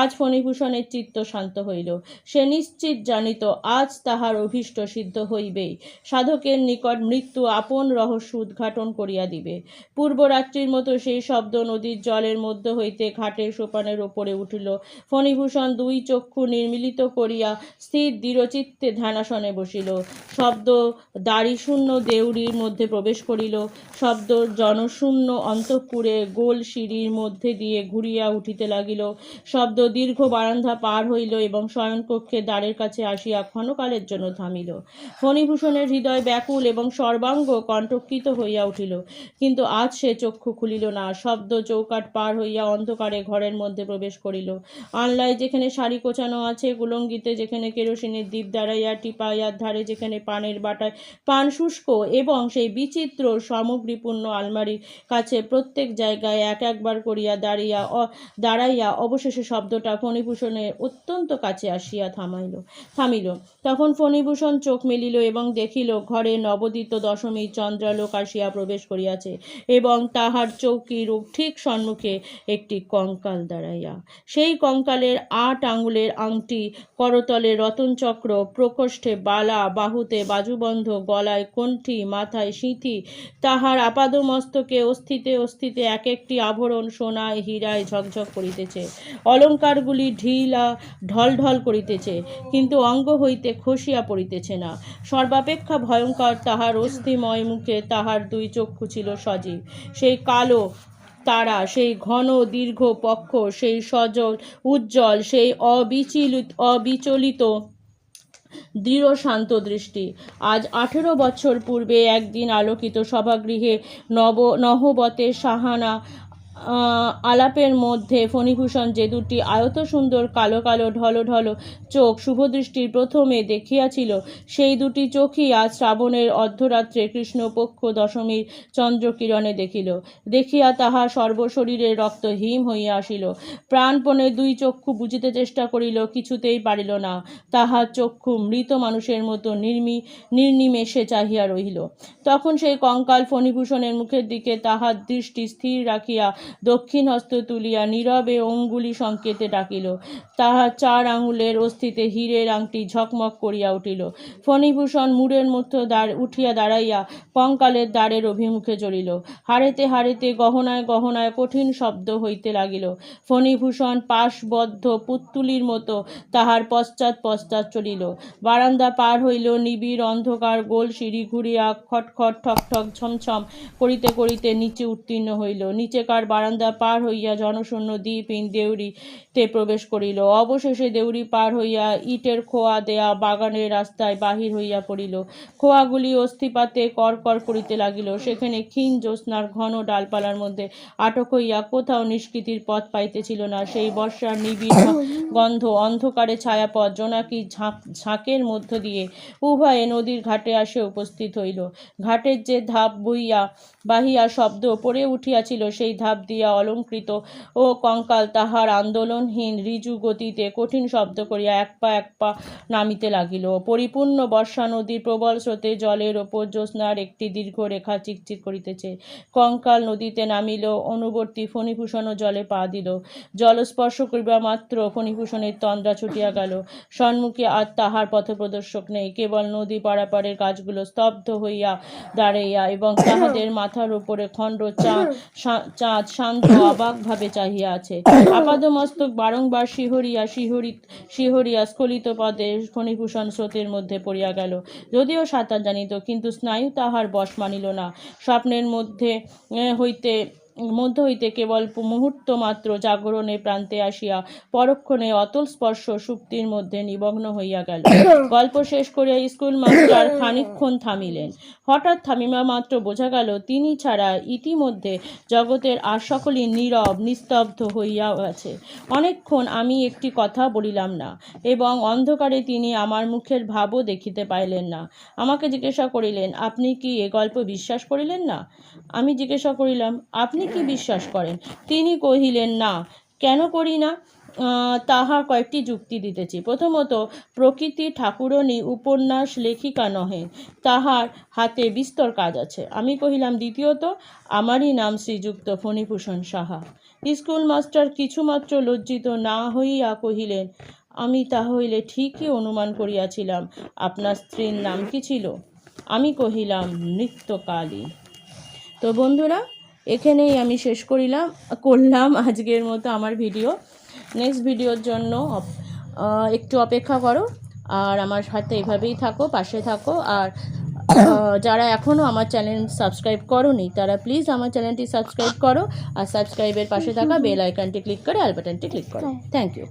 আজ ফণিভূষণের চিত্ত শান্ত হইল। সে নিশ্চিত জানিত, আজ তাহার অভীষ্ট সিদ্ধ হইবেই। সাধকের নিকট মৃত্যু আপন রহস্য উদ্ঘাটন করিয়া দিবে। পূর্বরাত্রির মতো সেই শব্দ নদীর জলের মধ্য হইতে ঘাটের সোপানের ওপরে উঠিল। ফণিভূষণ 2 চক্ষু নির্মিলিত করিয়া স্থির দৃঢ়চিত্তে ধ্যানাসনে বসিল। শব্দ দ্বারীশূন্য দেউড়ির মধ্যে প্রবেশ করিল। শব্দ জনশূন্য অন্তঃপুরে গোল সিঁড়ির মধ্যে দিয়ে ঘুরিয়া উঠিতে লাগিল। শব্দ দীর্ঘ বারান্দা পার হইল এবং শয়নকক্ষের দ্বারের কাছে আসিয়া ক্ষণকালের জন্য থামিল। ফণিভূষণের হৃদয় ব্যাকুল এবং সর্বাঙ্গ কণ্টকিত হইয়া উঠিল, কিন্তু আজ সে চক্ষু খুলিল না। শব্দ চৌকাঠ পার হইয়া অন্ধকারে ঘরের মধ্যে প্রবেশ করিল। আনলায় যেখানে শাড়ি কোচানো আছে, কুলঙ্গিতে যেখানে কেরোসিনের দ্বীপ দাঁড়াইয়া, টিপাইয়ার ধারে যেখানে পানের বাটায় পান শুষ্ক এবং সেই বিচিত্র সামগ্রীপূর্ণ আলমারির কাছে প্রত্যেক জায়গায় একবার করিয়া দাঁড়াইয়া অবশেষে শব্দটা ফণিভূষণের অত্যন্ত কাছে আসিয়া থামিল। তখন ফণিভূষণ চোখ মেলিল এবং দেখিল ঘরে নবোদিত দশমীর চন্দ্রালোক আসিয়া প্রবেশ করিয়াছে এবং তাহার চৌকির ঠিক সম্মুখে একটি কঙ্কাল দাঁড়াইয়া। সেই কঙ্কালের 8 আঙুলের আংটি, করতলে রতনচক্র, প্রকোষ্ঠে বালা, বাহুতে বাজুবন্ধ, গলায় কণ্ঠি, মাথায় সিঁথি, তাহার আপাদমস্তকে অস্থিতে অস্থিতে এক একটি আভরণ সোনায় হীরায় ঝকঝক করিতেছে। অলঙ্কারগুলি ঢলঢল করিতেছে, কিন্তু অঙ্গ হইতে খসিয়া পড়িতেছে না। সর্বাপেক্ষা ভয়ঙ্কর তাহার অস্থিময় মুখে তাহার 2 চক্ষু ছিল সজীব। সেই কালো তারা, সেই ঘন দীর্ঘ পক্ষ, সেই সজল উজ্জ্বল, সেই অবিচলিত দৃঢ় শান্ত দৃষ্টি। আজ 18 বছর পূর্বে একদিন আলোকিত সভাগৃহে নহবতে আলাপের মধ্যে ফণিভূষণ যে দুটি আয়ত সুন্দর কালো কালো ঢলো ঢলো চোখ শুভদৃষ্টির প্রথমে দেখিয়াছিল, সেই দুটি চোখই আজ শ্রাবণের অর্ধরাত্রে কৃষ্ণপক্ষ দশমীর চন্দ্রকিরণে দেখিয়া তাহার সর্বশরীরের রক্ত হিম হইয়া আসিল। প্রাণপণে দুই চক্ষু বুঝিতে চেষ্টা করিল, কিছুতেই পারিল না। তাহার চক্ষু মৃত মানুষের মতো নির্নিমেষে চাহিয়া রহিল। তখন সেই কঙ্কাল ফণিভূষণের মুখের দিকে তাহার দৃষ্টি স্থির রাখিয়া দক্ষিণ হস্ত তুলিয়া নীরবে অঙ্গুলি সংকেতে ডাকিল। তাহার 4 আঙুলের অস্থিতে হীরের আংটি ঝকমক করিয়া উঠিল। ফণিভূষণ মুড়ের মধ্যে উঠিয়া দাঁড়াইয়া কঙ্কালের দ্বারের অভিমুখে চলিল। হাড়েতে হাড়েতে গহনায় গহনায় কঠিন শব্দ হইতে লাগিল। ফণিভূষণ পাশবদ্ধ পুত্তুলির মতো তাহার পশ্চাৎ পশ্চাৎ চলিল। বারান্দা পার হইল। নিবিড় অন্ধকার গোল সিঁড়ি ঘুরিয়া খটখট ঠকঠক ছমছম করিতে করিতে নিচে উত্তীর্ণ হইল। নিচেকার বারান্দা পার হইয়া জনশূন্য দ্বীপহীন দেউড়িতে প্রবেশ করিল। অবশেষে দেউড়ি পার হইয়া ইটের খোয়া দেয়া বাগানের রাস্তায় বাহির হইয়া পড়িল। খোয়াগুলি অস্থিপাতে কর করিতে লাগিল। সেখানে ক্ষীণ জ্যোৎস্নার ঘন ডালপালার মধ্যে আটক হইয়া কোথাও নিষ্কৃতির পথ পাইতেছিল না। সেই বর্ষার নিবিড় গন্ধ অন্ধকারে ছায়াপথ জোনাকি ঝাঁকের মধ্য দিয়ে উভয়ে নদীর ঘাটে আসে উপস্থিত হইল। ঘাটের যে ধাপ বাহিয়া শব্দ পড়ে উঠিয়াছিল, সেই ধাপ দিয়া অলঙ্কৃত ও কঙ্কাল তাহার আন্দোলনহীন ঋজু গতিতে কঠিন শব্দ করিয়া এক পা নামিতে লাগিল। পরিপূর্ণ বর্ষা নদীর প্রবল স্রোতে জলের ওপর জ্যোৎস্নার একটি দীর্ঘ রেখা চিকচিক করিতেছে। কঙ্কাল নদীতে নামিল। অনুবর্তী ফণিভূষণও জলে পা দিল। জলস্পর্শ করিবা মাত্র ফণিভূষণের তন্দ্রা ছুটিয়া গেল। সম্মুখে আর তাহার পথপ্রদর্শক নেই। কেবল নদী পারাপারের গাছগুলো স্তব্ধ হইয়া দাঁড়াইয়া এবং তাহাদের মাথার উপরে খণ্ড চাঁদ শান্ত অবাকভাবে চাহিয়া আছে। আপাদমস্তক বারংবার শিহরিয়া স্খলিত পদে ফণিভূষণ স্রোতের মধ্যে পড়িয়া গেল। যদিও সাঁতার জানিত, কিন্তু স্নায়ু তাহার বশ মানিল না। স্বপ্নের মধ্যে হইতে কেবল মুহূর্ত মাত্র জাগরণের প্রান্তে আসিয়া পরক্ষণে অতল স্পর্শ সুপ্তির মধ্যে নিমগ্ন হইয়া গেল। গল্প শেষ করিয়া স্কুল মাস্টার খানিকক্ষণ থামিলেন। হঠাৎ থামিবা মাত্র বোঝা গেল, তিনি ছাড়া ইতিমধ্যে জগতের আর সকলই নীরব নিস্তব্ধ হইয়া আছে। অনেকক্ষণ আমি একটি কথা বলিলাম না, এবং অন্ধকারে তিনি আমার মুখের ভাবও দেখিতে পাইলেন না। আমাকে জিজ্ঞাসা করিলেন, আপনি কি এ গল্প বিশ্বাস করিলেন না? আমি জিজ্ঞাসা করিলাম, আপনি কি বিশ্বাস করেন? তিনি কহিলেন, না। কেন করি না তাহার কয়েকটি যুক্তি দিতেছি। প্রথমত, প্রকৃতি ঠাকুরনী উপন্যাস লেখিকা নহে, তাহার হাতে বিস্তর কাজ আছে। আমি কহিলাম, দ্বিতীয়ত, আমারই নাম শ্রীযুক্ত ফণিভূষণ সাহা। স্কুল মাস্টার কিছুমাত্র লজ্জিত না হইয়া কহিলেন, আমি তাহলে ঠিকই অনুমান করিয়াছিলাম। আপনার স্ত্রীর নাম কি ছিল? আমি কহিলাম, নৃত্যকালী। তো বন্ধুরা, এখানেই আমি শেষ করলাম আজকের মতো আমার ভিডিও। নেক্সট ভিডিওর জন্য একটু অপেক্ষা করো, আর আমার সাথে এভাবেই থাকো, পাশে থাকো। আর যারা এখনও আমার চ্যানেল সাবস্ক্রাইব করোনি, তারা প্লিজ আমার চ্যানেলটি সাবস্ক্রাইব করো, আর সাবস্ক্রাইবের পাশে থাকা বেল আইকনটি ক্লিক করে অল বাটনটি ক্লিক করো। Thank you.